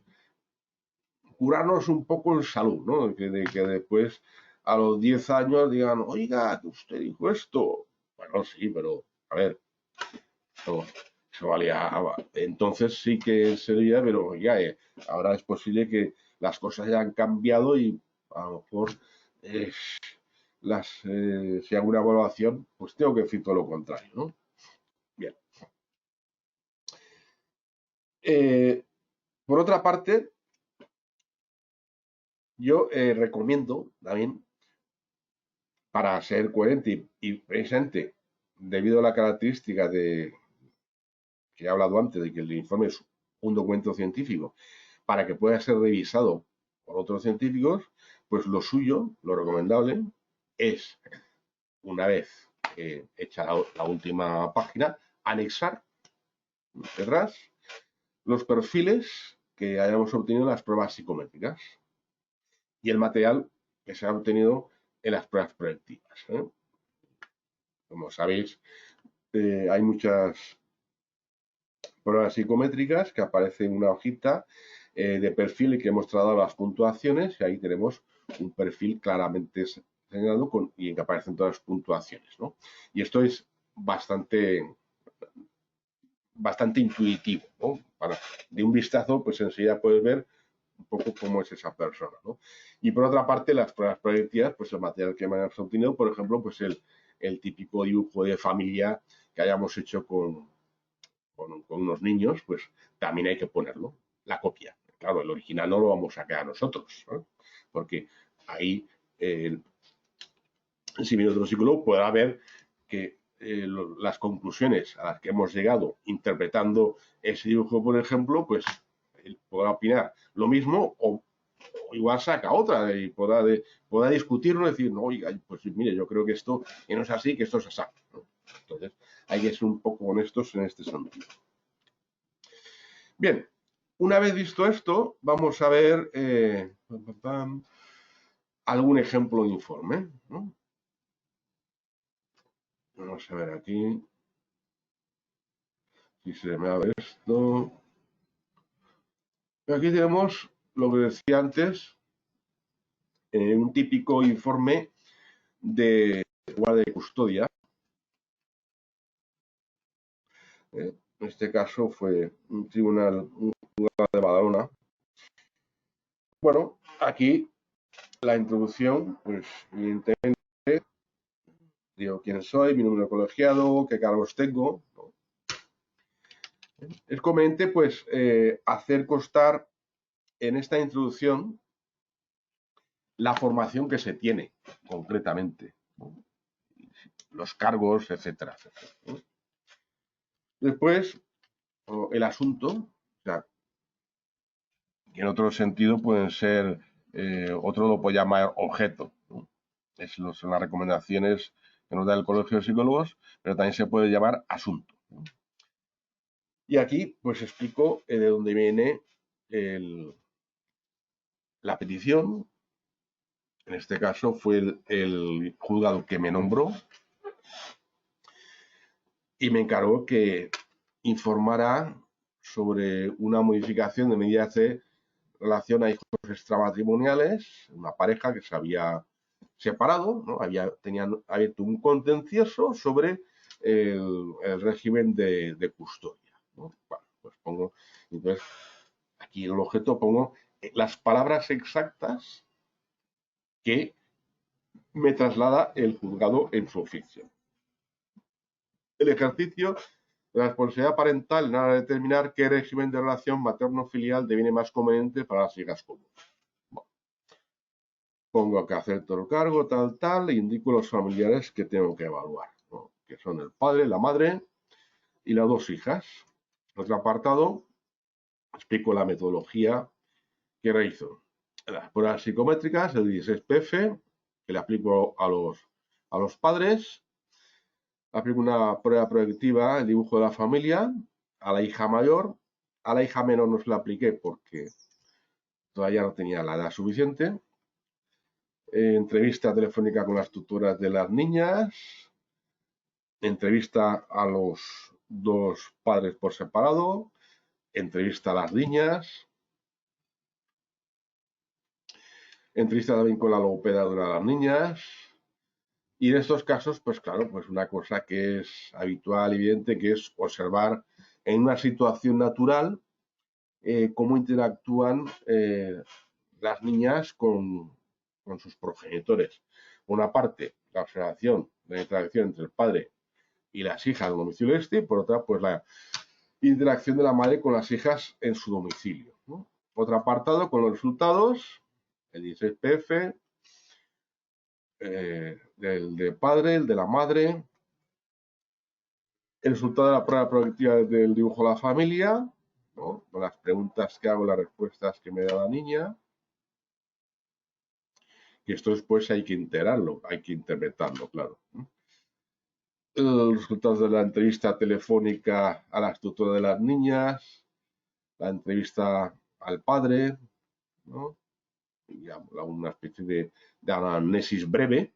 curarnos un poco en salud, ¿no? De que después a los 10 años digan, oiga, que usted dijo esto. Bueno, sí, pero a ver, eso valía. Entonces sí que sería, pero ya, ahora es posible que las cosas hayan cambiado y a lo mejor si hago una evaluación, pues tengo que decir todo lo contrario, ¿no? Bien. Por otra parte, yo recomiendo también, para ser coherente y precisamente debido a la característica que he hablado antes, de que el informe es un documento científico, para que pueda ser revisado por otros científicos, pues lo suyo, lo recomendable, es, una vez hecha la última página, anexar detrás los perfiles que hayamos obtenido en las pruebas psicométricas y el material que se ha obtenido en las pruebas proyectivas. Como sabéis, hay muchas pruebas psicométricas que aparece en una hojita de perfil y que hemos tratado las puntuaciones y ahí tenemos un perfil claramente señalado y en que aparecen todas las puntuaciones, ¿no? Y esto es bastante intuitivo, ¿no? De un vistazo, pues enseguida puedes ver un poco cómo es esa persona, ¿no? Y por otra parte, las pruebas proyectivas, pues el material que hemos obtenido, por ejemplo, pues el típico dibujo de familia que hayamos hecho con unos niños, pues también hay que ponerlo, la copia. Claro, el original no lo vamos a quedar nosotros, ¿no? Porque ahí, si viene otro psicólogo, podrá ver que las conclusiones a las que hemos llegado interpretando ese dibujo, por ejemplo, pues él podrá opinar lo mismo o igual saca otra y podrá discutirlo y decir, no, oiga, pues mire, yo creo que esto que no es así, que esto es así, ¿no? Entonces, hay que ser un poco honestos en este sentido. Bien, una vez visto esto, vamos a ver algún ejemplo de informe, ¿no? Vamos a ver aquí si se me abre esto. Aquí tenemos lo que decía antes, un típico informe de guardia y custodia. En este caso fue un tribunal de Badalona. Bueno, aquí la introducción, pues evidentemente digo quién soy, mi número de colegiado, qué cargos tengo. Es conveniente, pues, hacer constar en esta introducción la formación que se tiene concretamente, ¿no? Los cargos, etcétera, etcétera, ¿no? Después, el asunto, o sea, que en otro sentido pueden ser, otro lo puede llamar objeto, ¿no? Son las recomendaciones que nos da el Colegio de Psicólogos, pero también se puede llamar asunto, ¿no? Y aquí pues explico de dónde viene la petición. En este caso fue el juzgado que me nombró y me encargó que informara sobre una modificación de medidas de relación a hijos extramatrimoniales, una pareja que se había separado, ¿no? Había abierto un contencioso sobre el régimen de custodia, ¿no? Bueno, pues pongo, entonces, aquí en el objeto pongo las palabras exactas que me traslada el juzgado en su oficio. El ejercicio de la responsabilidad parental en aras de determinar qué régimen de relación materno-filial deviene más conveniente para las hijas comunes. Bueno, pongo que acepto el cargo, tal, e indico los familiares que tengo que evaluar, ¿no? Que son el padre, la madre y las dos hijas. En otro apartado, explico la metodología que realizo. Las pruebas psicométricas, el 16PF, que le aplico a los padres. Aplico una prueba proyectiva, el dibujo de la familia, a la hija mayor. A la hija menor no se la apliqué porque todavía no tenía la edad suficiente. Entrevista telefónica con las tutoras de las niñas. Entrevista a los dos padres por separado. Entrevista a las niñas. Entrevista también con la logopeda de una de las niñas. Y en estos casos, pues claro, pues una cosa que es habitual, evidente, que es observar en una situación natural cómo interactúan las niñas con sus progenitores. Una parte, la observación de la interacción entre el padre y las hijas del domicilio este, y por otra, pues la interacción de la madre con las hijas en su domicilio, ¿no? Otro apartado con los resultados, el 16PF, del de padre, el de la madre, el resultado de la prueba proyectiva del dibujo de la familia, ¿no? Con las preguntas que hago, las respuestas que me da la niña. Y esto después hay que integrarlo, hay que interpretarlo, claro. Los resultados de la entrevista telefónica a la tutora de las niñas, la entrevista al padre, ¿no? Y una especie de anamnesis breve.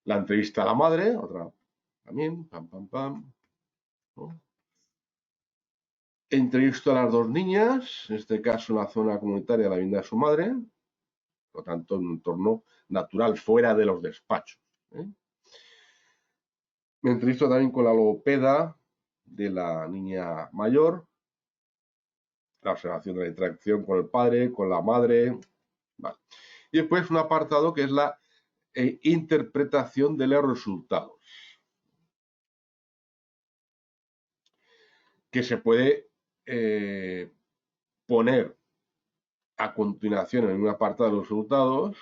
La entrevista a la madre, otra también, ¿no? Entrevisto a las dos niñas, en este caso en la zona comunitaria de la vivienda de su madre, por lo tanto en un entorno natural, fuera de los despachos, ¿eh? Me entrevisto también con la logopeda de la niña mayor, la observación de la interacción con el padre, con la madre, vale. Y después un apartado que es la interpretación de los resultados, que se puede poner a continuación en un apartado de los resultados,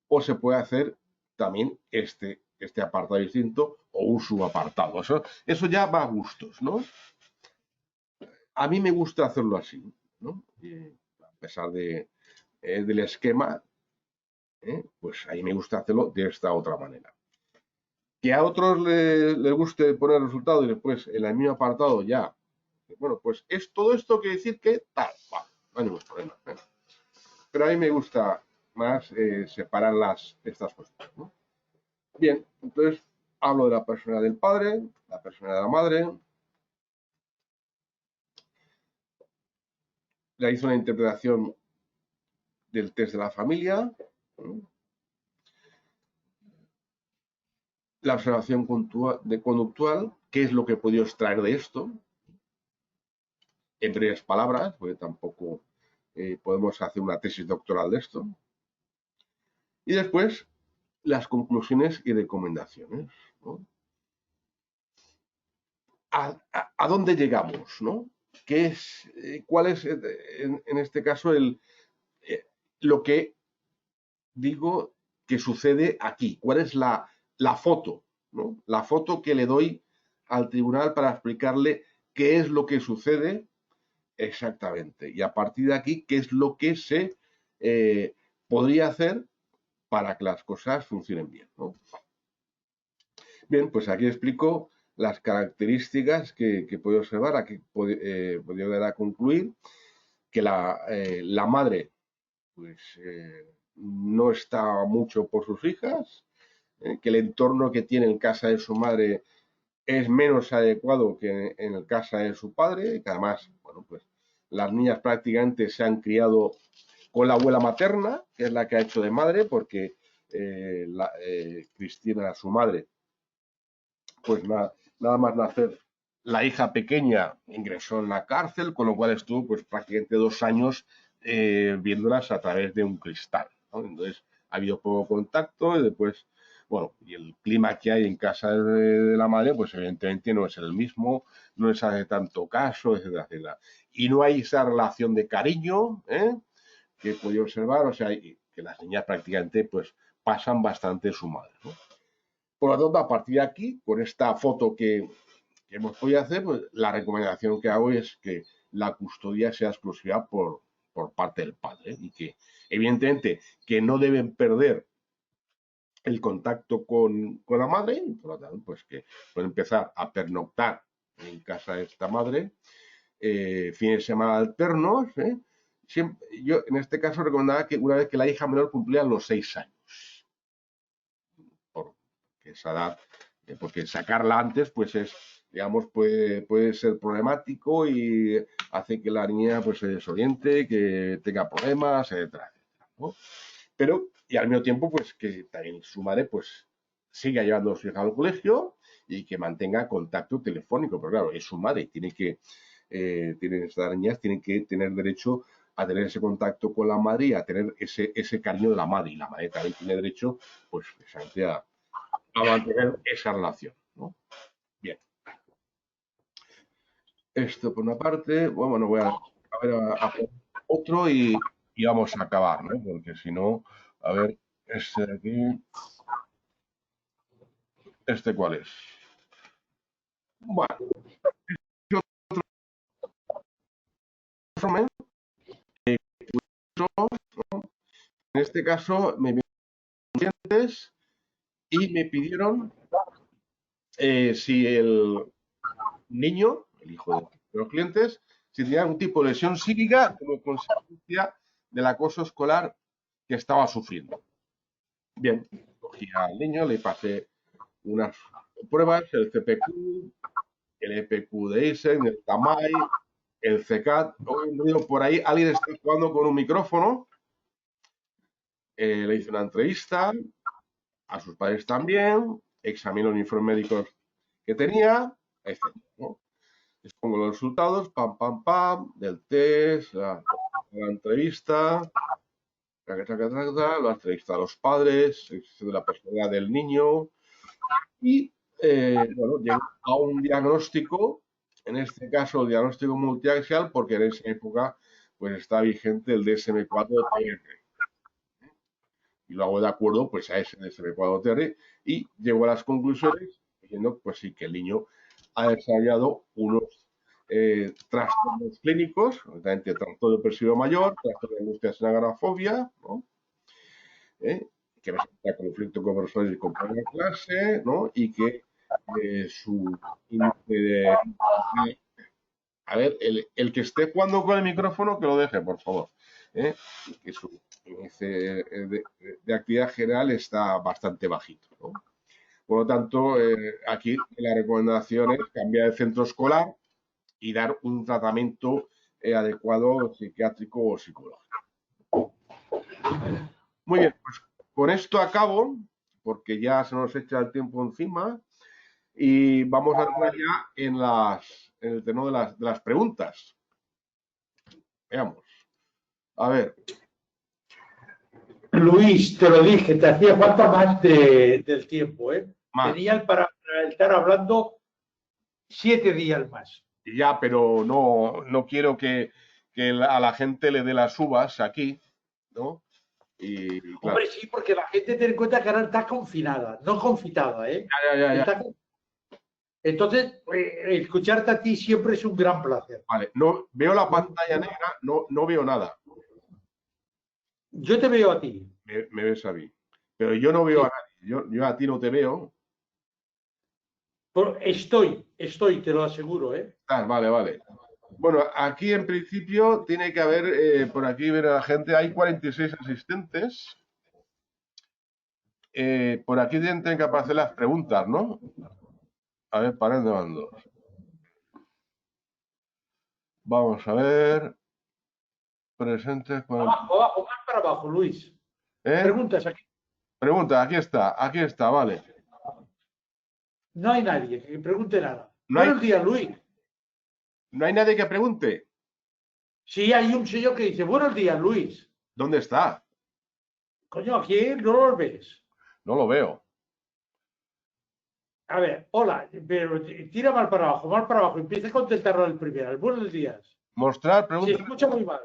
o se puede hacer también este apartado distinto o un subapartado. Eso ya va a gustos, ¿no? A mí me gusta hacerlo así, ¿no? A pesar del esquema, pues a mí me gusta hacerlo de esta otra manera. Que a otros les guste poner resultados y después en el mismo apartado ya, bueno, pues es todo esto que decir que tal, vale, no hay ningún problema, ¿eh? Pero a mí me gusta más separar estas cuestiones, ¿no? Bien, entonces hablo de la persona del padre, la persona de la madre. Realizo una interpretación del test de la familia. La observación conductual, qué es lo que he podido extraer de esto, en breves palabras, porque tampoco podemos hacer una tesis doctoral de esto. Y después, las conclusiones y recomendaciones, ¿no? ¿A dónde llegamos, ¿no? ¿Cuál es, en este caso, lo que digo que sucede aquí? ¿Cuál es la foto, ¿no? La foto que le doy al tribunal para explicarle qué es lo que sucede exactamente. Y a partir de aquí, qué es lo que se podría hacer para que las cosas funcionen bien, ¿no? Bien, pues aquí explico las características que puedo observar. Aquí podría llegar a concluir que la madre pues no está mucho por sus hijas, que el entorno que tiene en casa de su madre es menos adecuado que en el casa de su padre, que además, bueno, pues las niñas prácticamente se han criado con la abuela materna, que es la que ha hecho de madre, porque Cristina, su madre, pues nada más nacer, la hija pequeña ingresó en la cárcel, con lo cual estuvo pues prácticamente 2 años viéndolas a través de un cristal, ¿no? Entonces ha habido poco contacto y después, bueno, y el clima que hay en casa de la madre, pues evidentemente no es el mismo, no les hace tanto caso, etcétera, etcétera. Y no hay esa relación de cariño, que he podido observar, o sea, que las niñas prácticamente pues pasan bastante su madre, ¿no? Por lo tanto, a partir de aquí, con esta foto que hemos podido hacer, pues la recomendación que hago es que la custodia sea exclusiva por parte del padre y que, evidentemente, que no deben perder el contacto con la madre y, por lo tanto, pues que pueden empezar a pernoctar en casa de esta madre, fines de semana alternos. Yo, en este caso, recomendaba que una vez que la hija menor cumplía los 6 años, porque esa edad, porque sacarla antes, pues es, digamos, puede ser problemático y hace que la niña pues se desoriente, que tenga problemas, etcétera, etcétera, ¿no? Pero, y al mismo tiempo, pues que también su madre, pues siga llevando a su hija al colegio y que mantenga contacto telefónico, pero claro, es su madre y estas niñas tienen que tener derecho a tener ese contacto con la madre y a tener ese cariño de la madre, y la madre también tiene derecho, pues, precisamente a mantener esa relación, ¿no? Bien. Esto por una parte, bueno, voy a ver a otro y vamos a acabar, ¿no? Porque si no, a ver, este de aquí, ¿este cuál es? Bueno, resumen, en este caso me vinieron clientes y me pidieron si el niño, el hijo de los clientes, si tenía algún tipo de lesión psíquica como consecuencia del acoso escolar que estaba sufriendo. Bien, cogí al niño, le pasé unas pruebas, el CPQ, el EPQ de Eisen, el TAMAI, el CECAT. Por ahí alguien está jugando con un micrófono. Le hice una entrevista, a sus padres también, examinó los informes médicos que tenía, etc., ¿no? Les pongo los resultados, pam, pam, pam, del test, la entrevista, la entrevista a los padres, de la personalidad del niño y, bueno, llegó a un diagnóstico, en este caso el diagnóstico multiaxial, porque en esa época pues está vigente el DSM-4-TR. Y lo hago de acuerdo pues a ese DSM-4-TR y llego a las conclusiones diciendo pues sí que el niño ha desarrollado unos trastornos clínicos, obviamente trastorno depresivo mayor, trastorno de angustia sin agorafobia, ¿no? Que presenta conflicto con profesores y compañeros de clase, ¿no? Y que su índice de... A ver, el que esté jugando con el micrófono, que lo deje, por favor. Que su índice de actividad general está bastante bajito, ¿no? Por lo tanto, aquí la recomendación es cambiar el centro escolar y dar un tratamiento adecuado psiquiátrico o psicológico. Muy bien, pues con esto acabo, porque ya se nos echa el tiempo encima y vamos a entrar ya en el tenor de las preguntas. Veamos. A ver. Luis, te lo dije, te hacía falta más del tiempo, ¿eh? Más. Tenían para estar hablando 7 días más. Ya, pero no quiero que a la gente le dé las uvas aquí, ¿no? Y, claro. Hombre, sí, porque la gente tiene en cuenta que ahora está confinada, no confitada, ¿eh? Ya. Entonces, escucharte a ti siempre es un gran placer. Vale, no veo la pantalla negra, no veo nada. Yo te veo a ti. Me ves a mí. Pero yo no veo Sí. a nadie. Yo a ti no te veo. Estoy, te lo aseguro, ¿eh? Ah, vale, vale. Bueno, aquí en principio tiene que haber, por aquí ver a la gente, hay 46 asistentes. Por aquí tienen que aparecer las preguntas, ¿no? A ver, panel de mandos. Vamos a ver. Presentes. Abajo, más para abajo, Luis. ¿Eh? Preguntas aquí. Pregunta, aquí está, vale. No hay nadie que pregunte nada. No hay, Buenos días, Luis. no hay nadie que pregunte. Sí, hay un señor que dice, buenos días, Luis. ¿Dónde está? Coño, aquí no lo ves. No lo veo. A ver, hola, pero tira mal para abajo. Empieza a contestarlo al primero. Buenos días. Mostrar Se preguntas. escucha muy mal.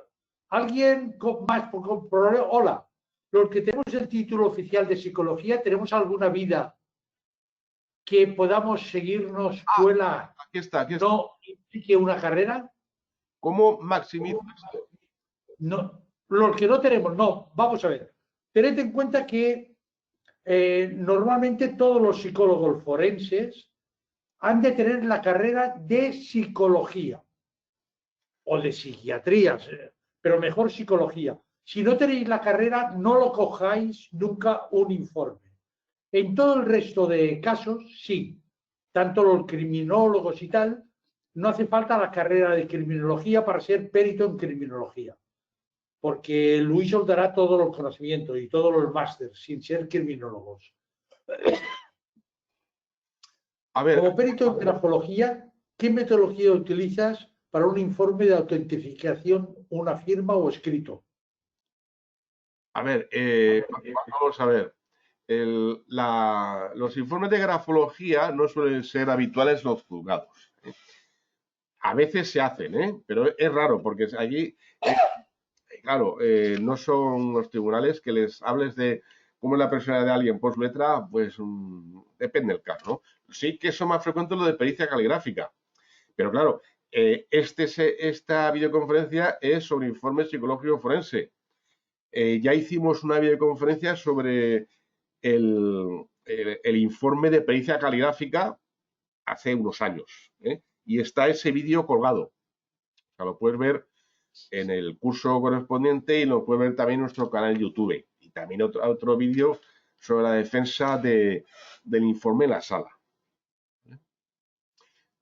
¿Alguien con más con problema? Hola. Los que tenemos el título oficial de psicología, ¿tenemos alguna vida que podamos seguirnos fuera, Aquí está, aquí está. no implique una carrera? ¿Cómo maximizar? No, los que no tenemos, no. Vamos a ver. Tened en cuenta que normalmente todos los psicólogos forenses han de tener la carrera de psicología o de psiquiatría, pero mejor psicología. Si no tenéis la carrera, no lo cojáis nunca un informe. En todo el resto de casos, sí. Tanto los criminólogos y tal, no hace falta la carrera de criminología para ser perito en criminología. Porque Luis os dará todos los conocimientos y todos los másteres, sin ser criminólogos. A ver, Como perito en grafología, ¿qué metodología utilizas para un informe de autentificación, una firma o escrito? vamos a ver. Los informes de grafología no suelen ser habituales en los juzgados. A veces se hacen, pero es raro porque allí, claro, no son los tribunales que les hables de cómo es la persona de alguien por su letra, pues depende del caso, ¿no? Sí que eso más frecuente lo de pericia caligráfica, pero claro, esta videoconferencia es sobre informe psicológico forense. Ya hicimos una videoconferencia sobre el informe de pericia caligráfica hace unos años, y está ese vídeo colgado. O sea, lo puedes ver en el curso correspondiente y lo puedes ver también en nuestro canal de YouTube. Y también otro vídeo sobre la defensa del informe en la sala.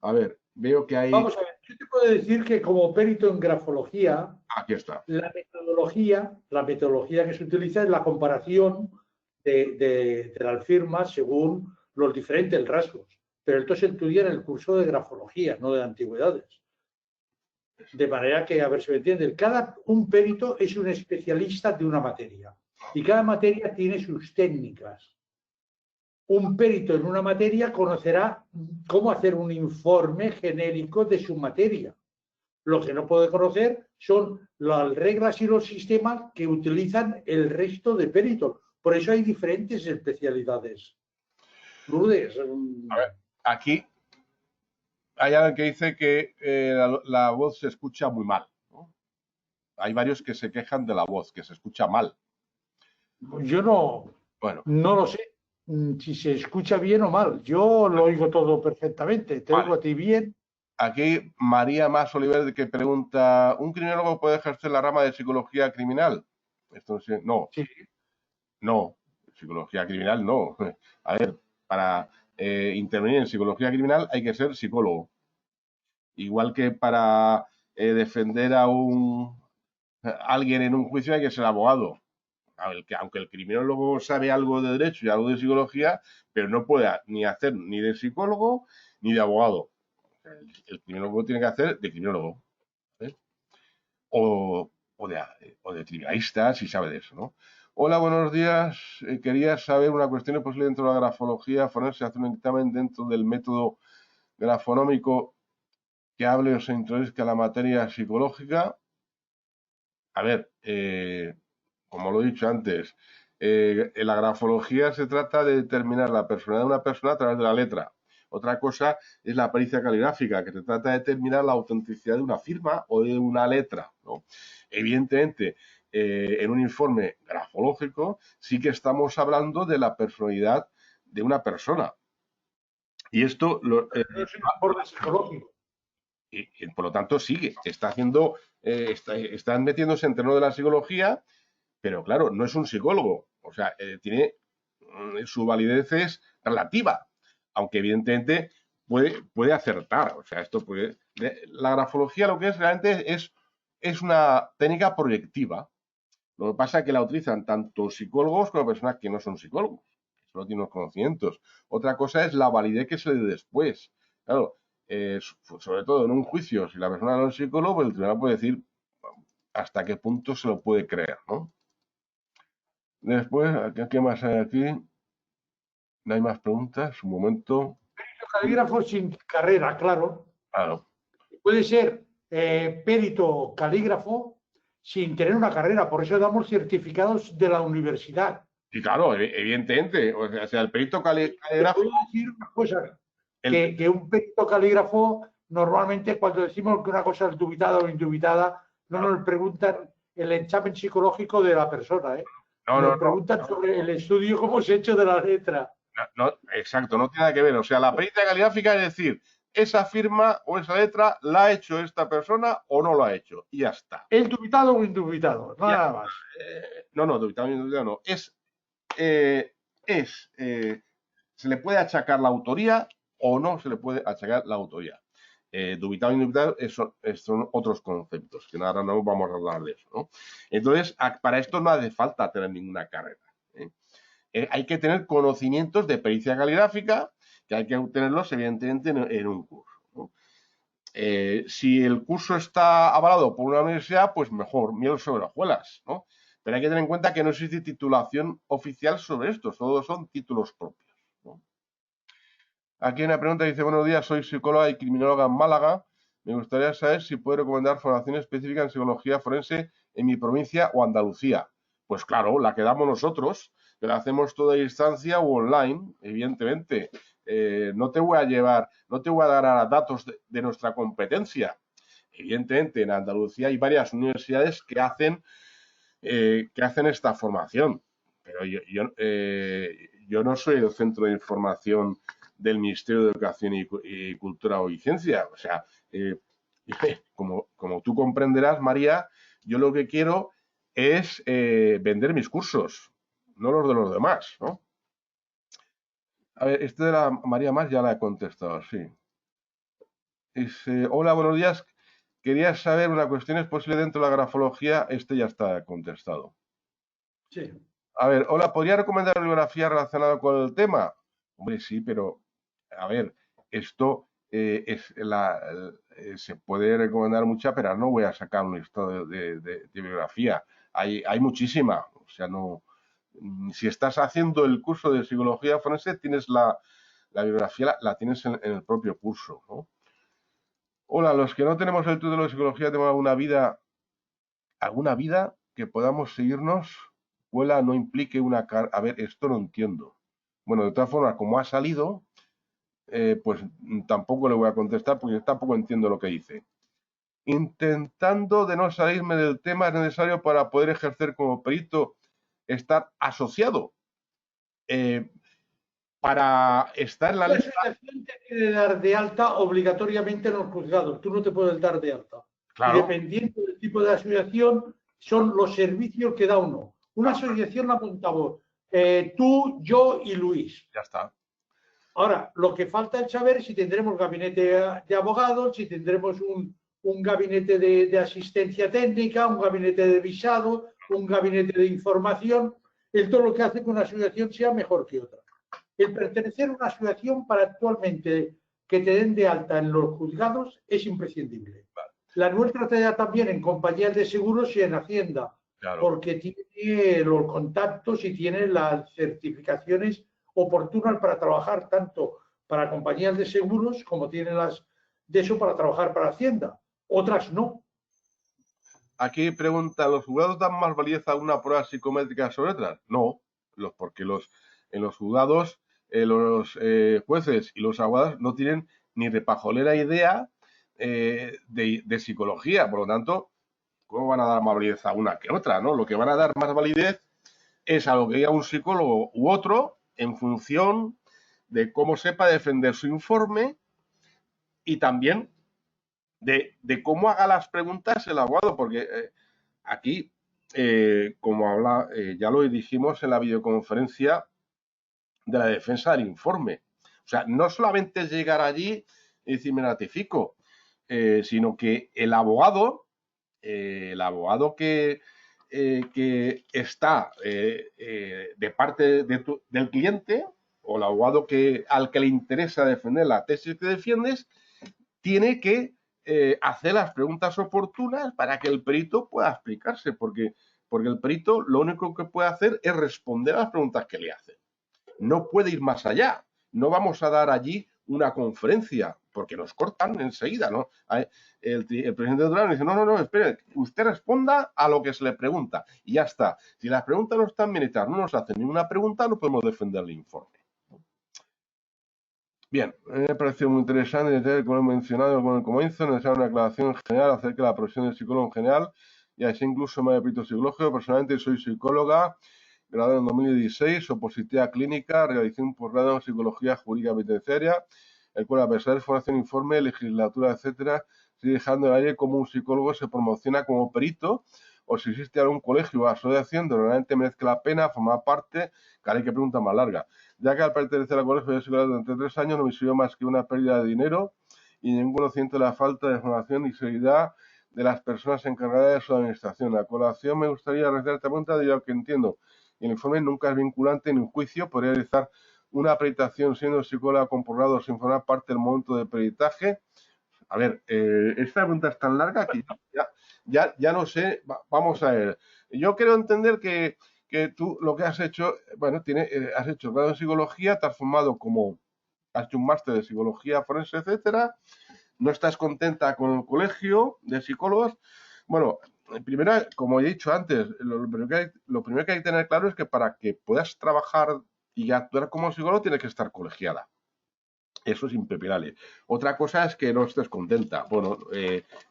A ver, veo que hay... Vamos a ver, yo te puedo decir que como perito en grafología, Aquí está. la metodología que se utiliza es la comparación de las firmas según los diferentes rasgos. Pero esto se estudia en el curso de grafología, no de antigüedades. De manera que, a ver si me entienden, un perito es un especialista de una materia y cada materia tiene sus técnicas. Un perito en una materia conocerá cómo hacer un informe genérico de su materia. Lo que no puede conocer son las reglas y los sistemas que utilizan el resto de peritos. Por eso hay diferentes especialidades. Lourdes. A ver, aquí hay alguien que dice que la voz se escucha muy mal, ¿no? Hay varios que se quejan de la voz, que se escucha mal. Yo Bueno, no lo sé si se escucha bien o mal. Yo lo oigo todo perfectamente. Te oigo a ti bien. aquí María Más Oliver que pregunta, ¿un criminólogo puede ejercer la rama de psicología criminal? Esto no, Sí. no, psicología criminal no. A ver, para intervenir en psicología criminal hay que ser psicólogo. Igual que para defender a alguien en un juicio hay que ser abogado. Aunque el criminólogo sabe algo de derecho y algo de psicología, pero no puede ni hacer ni de psicólogo ni de abogado. El criminólogo tiene que hacer de criminólogo, ¿eh? O de criminalista, si sabe de eso, ¿no? Hola, buenos días. Quería saber una cuestión posible dentro de la grafología forense, hacer un dictamen dentro del método grafonómico que hable o se introduzca la materia psicológica. A ver, como lo he dicho antes, en la grafología se trata de determinar la personalidad de una persona a través de la letra. Otra cosa es la pericia caligráfica, que se trata de determinar la autenticidad de una firma o de una letra, ¿no? Evidentemente, en un informe grafológico, sí que estamos hablando de la personalidad de una persona. Y esto No es un informe psicológico. y por lo tanto sigue, está haciendo, están metiéndose en terreno de la psicología, pero claro, no es un psicólogo, o sea, tiene su validez es relativa, aunque evidentemente puede acertar, o sea, esto puede. La grafología lo que es realmente es una técnica proyectiva. Lo que pasa es que la utilizan tanto psicólogos como personas que no son psicólogos, que solo tienen los conocimientos. Otra cosa es la validez que se le dé después. Claro, sobre todo en un juicio, si la persona no es psicólogo, pues el tribunal puede decir hasta qué punto se lo puede creer, ¿no? Después, ¿qué más hay aquí? No hay más preguntas. Un momento. Calígrafo sin carrera, claro. Claro. Puede ser perito calígrafo sin tener una carrera. Por eso damos certificados de la universidad. Y claro, evidentemente, o sea, el perito Te caligráfico. puedo decir una cosa, que un perito calígrafo, normalmente cuando decimos que una cosa es dubitada o indubitada, no nos preguntan el examen psicológico de la persona, ¿eh? Nos preguntan sobre el estudio cómo se ha hecho de la letra. Exacto, no tiene nada que ver. O sea, la pericia caligráfica es decir, esa firma o esa letra la ha hecho esta persona o no la ha hecho. Y ya está. ¿Es dubitado o indubitado? Nada más. No, dubitado o indubitado no. Se le puede achacar la autoría o no se le puede achacar la autoría. Dubitado e indubitado son otros conceptos, que ahora no vamos a hablar de eso, ¿no? Entonces, para esto no hace falta tener ninguna carrera. Hay que tener conocimientos de pericia caligráfica, que hay que obtenerlos, evidentemente, en un curso, ¿no? Si el curso está avalado por una universidad, pues mejor, miel sobre hojuelas, ¿no? Pero hay que tener en cuenta que no existe titulación oficial sobre esto, solo son títulos propios, ¿no? Aquí hay una pregunta que dice: buenos días, soy psicóloga y criminóloga en Málaga. Me gustaría saber si puede recomendar formación específica en psicología forense en mi provincia o Andalucía. Pues claro, la que damos nosotros, que la hacemos toda a distancia o online, evidentemente. No te voy a dar ahora datos de nuestra competencia. Evidentemente, en Andalucía hay varias universidades que hacen esta formación, pero yo no soy el centro de información del Ministerio de Educación y Cultura y Ciencia. O sea, como tú comprenderás, María, yo lo que quiero es vender mis cursos, no los de los demás, ¿no? A ver, este de la María Más ya la he contestado, sí. Hola, buenos días. Quería saber una cuestión, ¿es posible dentro de la grafología? Este ya está contestado. Sí. A ver, hola, ¿podría recomendar bibliografía relacionada con el tema? Hombre, sí, pero, a ver, esto se puede recomendar mucha, pero no voy a sacar un listado de bibliografía. Hay muchísima, o sea, no. Si estás haciendo el curso de psicología forense, tienes la bibliografía, la tienes en el propio curso, ¿no? Hola, los que no tenemos el título de psicología, ¿tenemos alguna vida que podamos seguirnos? Escuela no implique una A ver, esto no entiendo. Bueno, de todas formas, como ha salido, pues tampoco le voy a contestar porque tampoco entiendo lo que dice. Intentando de no salirme del tema, es necesario para poder ejercer como perito estar asociado. Para estar en la lista. La asociación te tiene que dar de alta obligatoriamente en los juzgados. Tú no te puedes dar de alta. Claro. Y dependiendo del tipo de asociación, son los servicios que da uno. Una asociación la apuntamos tú, yo y Luis. Ya está. Ahora, lo que falta es saber si tendremos gabinete de abogados, si tendremos un gabinete de asistencia técnica, un gabinete de visado, un gabinete de información. Esto es lo que hace que una asociación sea mejor que otra. El pertenecer a una asociación para actualmente que te den de alta en los juzgados es imprescindible. Vale. La nuestra te da también en compañías de seguros y en Hacienda, claro, porque tiene los contactos y tiene las certificaciones oportunas para trabajar tanto para compañías de seguros como tiene las de eso para trabajar para Hacienda. Otras no. Aquí pregunta: ¿los juzgados dan más validez a una prueba psicométrica sobre otras? No, porque en los juzgados los jueces y los abogados no tienen ni repajolera idea de psicología. Por lo tanto, ¿cómo van a dar más validez a una que otra, no? Lo que van a dar más validez es a lo que diga un psicólogo u otro en función de cómo sepa defender su informe y también de cómo haga las preguntas el abogado, porque aquí, como ya lo dijimos en la videoconferencia de la defensa del informe. O sea, no solamente es llegar allí y decir, me ratifico, sino que el abogado que está de parte del cliente o el abogado al que le interesa defender la tesis que defiendes, tiene que hacer las preguntas oportunas para que el perito pueda explicarse, porque el perito lo único que puede hacer es responder a las preguntas que le hacen. No puede ir más allá. No vamos a dar allí una conferencia, porque nos cortan enseguida, ¿no? El presidente de Tribunal dice, no, espere, usted responda a lo que se le pregunta y ya está. Si las preguntas no están bien hechas, no nos hacen ninguna pregunta, no podemos defender el informe. Bien, me ha parecido muy interesante, como he mencionado con el comienzo, necesita una aclaración general acerca de la profesión del psicólogo en general, y así incluso me he perito psicológico. Personalmente soy psicóloga, graduada en 2016, opositiva clínica, realicé un posgrado en psicología jurídica penitenciaria, el cual, a pesar de formación, informe, legislatura, etcétera, sigue dejando en el aire cómo un psicólogo se promociona como perito, o si existe algún colegio o asociación donde realmente merezca la pena formar parte. Caray, qué pregunta más larga. Ya que al pertenecer al colegio de psicólogos durante 3 años no me sirvió más que una pérdida de dinero y ningún conocimiento de la falta de formación y seriedad de las personas encargadas de su administración. A colación me gustaría realizar esta pregunta debido a que entiendo que el informe nunca es vinculante en un juicio. Podría realizar una peritación siendo psicóloga con posgrado sin formar parte del momento de peritaje. A ver, esta pregunta es tan larga que ya no sé. Vamos a ver. Yo quiero entender que tú lo que has hecho, bueno, has hecho grado en psicología, te has formado has hecho un máster de psicología forense, etcétera, no estás contenta con el colegio de psicólogos. Bueno, primero, como he dicho antes, lo primero que hay que tener claro es que para que puedas trabajar y actuar como psicólogo tienes que estar colegiada. Eso es impepinable. Otra cosa es que no estés contenta. Bueno,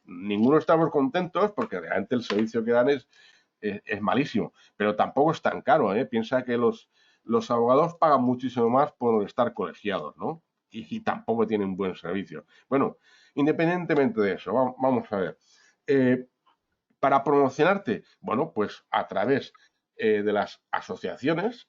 ninguno estamos contentos porque realmente el servicio que dan es malísimo, pero tampoco es tan caro, ¿eh? Piensa que los abogados pagan muchísimo más por estar colegiados, ¿no? Y tampoco tienen buen servicio. Bueno, independientemente de eso, vamos a ver. Para promocionarte, bueno, pues a través de las asociaciones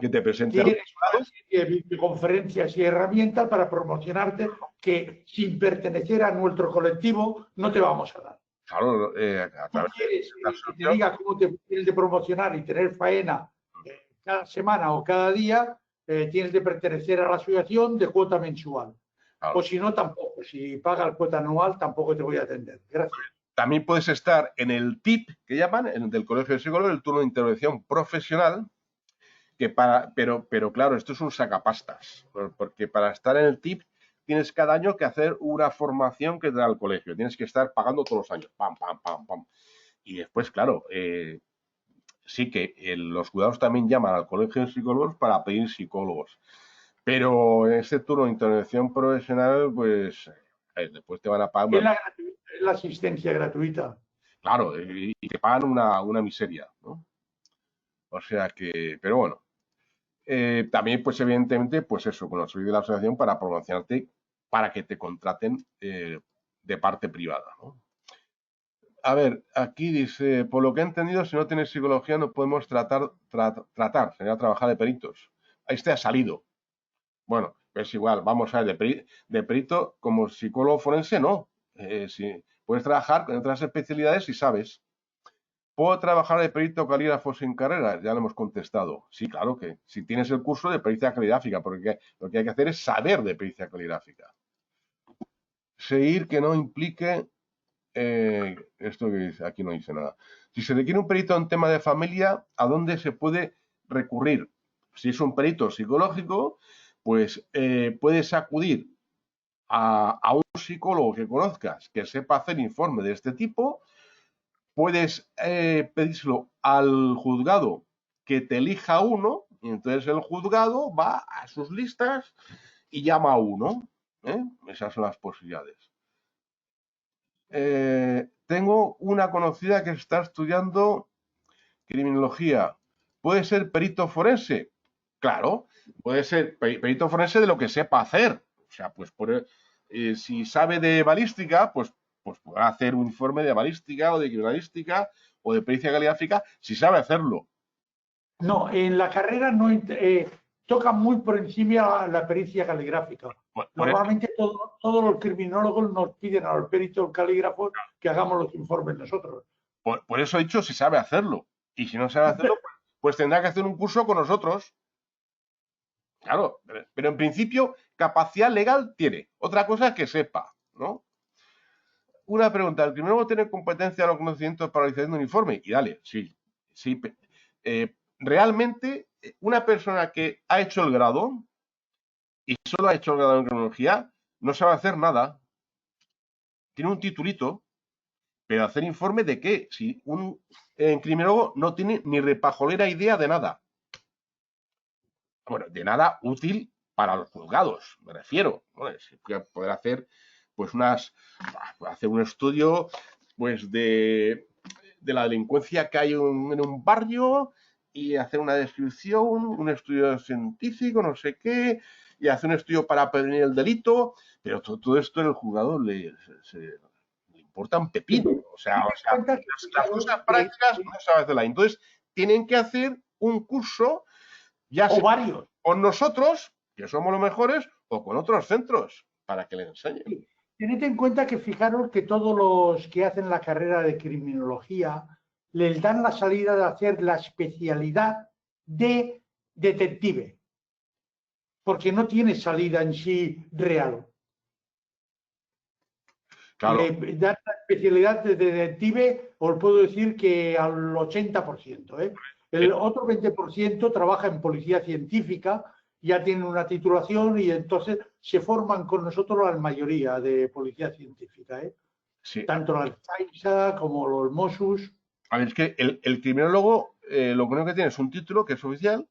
que te presentan. Tienes una serie de videoconferencias y herramientas para promocionarte que sin pertenecer a nuestro colectivo no te vamos a dar. Claro, a través quieres que te diga cómo te tienes de promocionar y tener faena cada semana o cada día, tienes de pertenecer a la asociación de cuota mensual. Claro. O si no, tampoco. Si pagas cuota anual, tampoco te voy a atender. Gracias. También puedes estar en el TIP, que llaman, del Colegio de Psicólogos, el turno de intervención profesional, pero claro, esto es un sacapastas, porque para estar en el TIP tienes cada año que hacer una formación que te da el colegio. Tienes que estar pagando todos los años. Pam, pam, pam, pam. Y después, claro, sí que los juzgados también llaman al colegio de psicólogos para pedir psicólogos. Pero en este turno de intervención profesional, pues después te van a pagar. Es la asistencia gratuita. Claro, y te pagan una miseria, ¿no? O sea que, pero bueno. También, pues evidentemente, pues eso, con soy de la asociación para promocionarte, para que te contraten de parte privada, ¿no? A ver, aquí dice, por lo que he entendido, si no tienes psicología no podemos tratar, sería trabajar de peritos. Este ha salido. Bueno, es igual, vamos a ver, de perito como psicólogo forense no. Si puedes trabajar con otras especialidades si sabes. ¿Puedo trabajar de perito calígrafo sin carrera? Ya lo hemos contestado. Sí, claro que si tienes el curso de pericia caligráfica, porque lo que hay que hacer es saber de pericia caligráfica. Seguir que no implique esto que dice, aquí no dice nada. Si se requiere un perito en tema de familia, ¿a dónde se puede recurrir? Si es un perito psicológico, pues puedes acudir a un psicólogo que conozcas, que sepa hacer informe de este tipo. Puedes pedírselo al juzgado que te elija uno, y entonces el juzgado va a sus listas y llama a uno. Esas son las posibilidades. tengo una conocida que está estudiando criminología. ¿Puede ser perito forense? Claro, puede ser perito forense de lo que sepa hacer. O sea, pues si sabe de balística, pues podrá hacer un informe de balística o de criminalística o de pericia caligráfica si sabe hacerlo. No, en la carrera no toca muy por encima la pericia caligráfica. Normalmente todos los criminólogos nos piden a los peritos calígrafos que hagamos los informes nosotros. Por eso he dicho si sabe hacerlo. Y si no sabe hacerlo, pues tendrá que hacer un curso con nosotros. Claro, pero en principio capacidad legal tiene. Otra cosa es que sepa, ¿no? Una pregunta, ¿el criminólogo tiene competencia a los conocimientos para realizar un informe? Y dale, sí. Realmente, una persona que ha hecho el grado y solo ha hecho el grado en criminología no sabe hacer nada. Tiene un titulito, pero hacer informe de qué? Si un criminólogo no tiene ni repajolera idea de nada. Bueno, de nada útil para los juzgados, me refiero. Bueno, poder hacer pues hacer un estudio pues de la delincuencia que hay en un barrio y hacer una descripción, un estudio científico, no sé qué, y hacer un estudio para prevenir el delito, pero todo esto en el juzgado le importa un pepino. O sea las cosas prácticas no sabe hacerlas. Entonces, tienen que hacer un curso, ya sea varios, con nosotros, que somos los mejores, o con otros centros, para que les enseñen. Sí. Tened en cuenta que fijaros que todos los que hacen la carrera de criminología les dan la salida de hacer la especialidad de detective, porque no tiene salida en sí real. Claro. Le dan la especialidad de detective, os puedo decir que al 80%. El otro 20% trabaja en policía científica, ya tienen una titulación y entonces se forman con nosotros la mayoría de policía científica. Sí. Tanto la Caixa como los Mossos. A ver, es que el criminólogo lo único que tiene es un título que es oficial.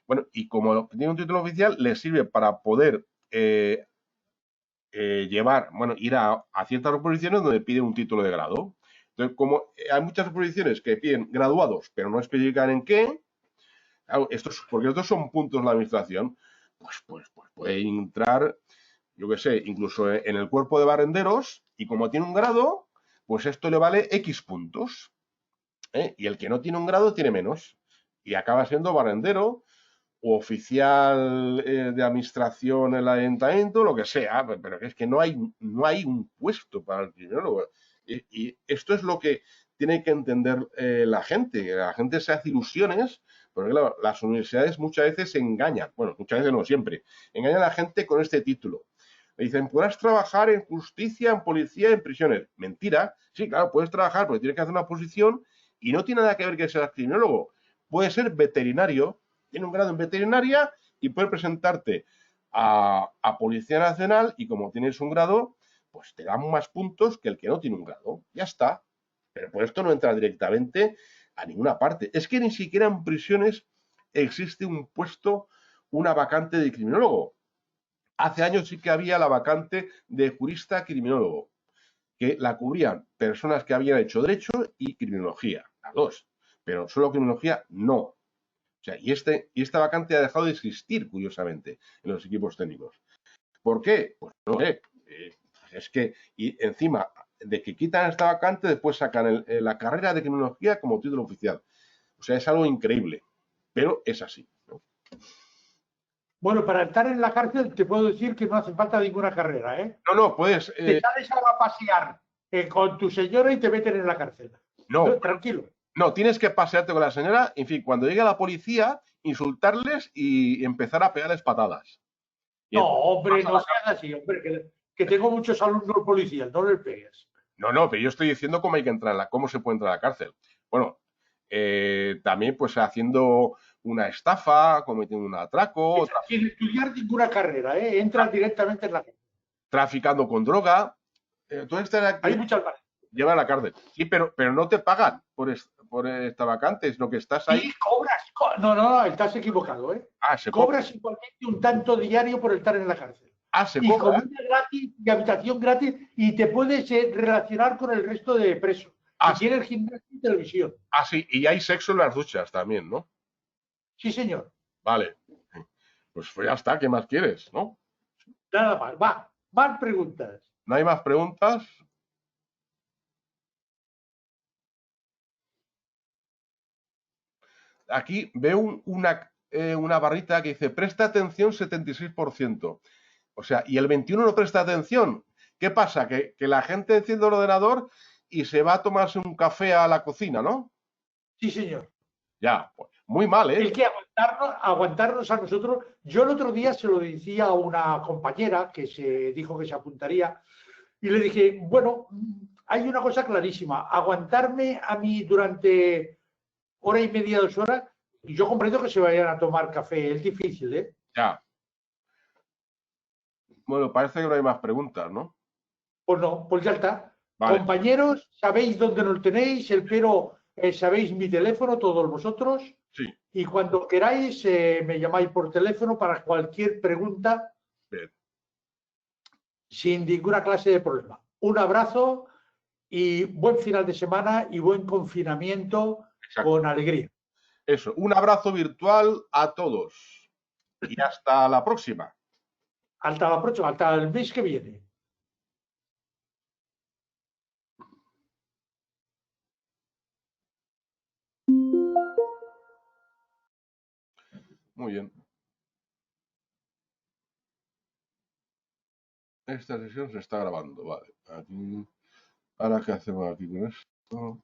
Bueno, y como tiene un título oficial, le sirve para poder ir a ciertas oposiciones donde pide un título de grado. Entonces, como hay muchas oposiciones que piden graduados, pero no especifican en qué, porque estos son puntos de la administración, pues puede entrar, yo qué sé, incluso en el cuerpo de barrenderos, y como tiene un grado, pues esto le vale X puntos. Y el que no tiene un grado tiene menos. Y acaba siendo barrendero o oficial de administración en el ayuntamiento, lo que sea, pero es que no hay un puesto para el criminólogo. Y esto es lo que tiene que entender la gente, que la gente se hace ilusiones, porque claro, las universidades muchas veces se engañan, bueno, muchas veces no siempre, engañan a la gente con este título. Le dicen, podrás trabajar en justicia, en policía, en prisiones. Mentira, sí, claro, puedes trabajar, porque tienes que hacer una posición y no tiene nada que ver que seas criminólogo. Puede ser veterinario, tiene un grado en veterinaria y puede presentarte a Policía Nacional y como tienes un grado, pues te dan más puntos que el que no tiene un grado. Ya está. Pero por esto no entra directamente a ninguna parte. Es que ni siquiera en prisiones existe un puesto, una vacante de criminólogo. Hace años sí que había la vacante de jurista criminólogo, que la cubrían personas que habían hecho derecho y criminología, las dos. Pero solo criminología no. O sea, y esta vacante ha dejado de existir, curiosamente, en los equipos técnicos. ¿Por qué? Pues no sé. Es que, y encima de que quitan esta vacante, después sacan la carrera de criminología como título oficial. O sea, es algo increíble, pero es así, ¿no? Bueno, para estar en la cárcel te puedo decir que no hace falta ninguna carrera, ¿eh? No, puedes... Te sales a pasear con tu señora y te meten en la cárcel. No, tranquilo. No, tienes que pasearte con la señora, en fin, cuando llegue la policía, insultarles y empezar a pegarles patadas. No, hombre, no seas así, hombre, que tengo muchos alumnos policías, no les pegues. No, pero yo estoy diciendo cómo hay que entrar, cómo se puede entrar a la cárcel. Bueno, también pues haciendo una estafa, cometiendo un atraco. Sin estudiar ninguna carrera, entras directamente en la cárcel. Traficando con droga. Entonces hay muchas maneras. Lleva a la cárcel. Sí, pero no te pagan por esta vacante, sino que estás ahí. Y cobras. No, estás equivocado, se cobras igualmente un tanto diario por estar en la cárcel. Ah, se y cobra. comida gratis y habitación gratis y te puedes relacionar con el resto de presos. Ah, Y tiene el gimnasio y televisión. sí, y hay sexo en las duchas también, ¿no? Sí, señor. Vale. Pues ya está, ¿qué más quieres, no? Nada más. Va, más preguntas. ¿No hay más preguntas? Aquí veo una barrita que dice presta atención 76%. O sea, y el 21 no presta atención. ¿Qué pasa? Que la gente enciende el ordenador y se va a tomarse un café a la cocina, ¿no? Sí, señor. Ya, pues, muy mal, ¿eh? El que aguantarnos a nosotros. Yo el otro día se lo decía a una compañera que se dijo que se apuntaría y le dije, bueno, hay una cosa clarísima, aguantarme a mí durante hora y media, 2 horas, y yo comprendo que se vayan a tomar café, es difícil, ¿eh? Ya. Bueno, parece que no hay más preguntas, ¿no? Pues no, pues ya está. Vale, Compañeros, sabéis dónde nos tenéis, sabéis mi teléfono, todos vosotros, sí, y cuando queráis me llamáis por teléfono para cualquier pregunta bien, sin ninguna clase de problema. Un abrazo y buen final de semana y buen confinamiento exacto. con alegría. Eso, un abrazo virtual a todos y hasta la próxima. Hasta la próxima, hasta el mes que viene. Muy bien. Esta sesión se está grabando, vale. Aquí, ahora qué hacemos aquí con esto.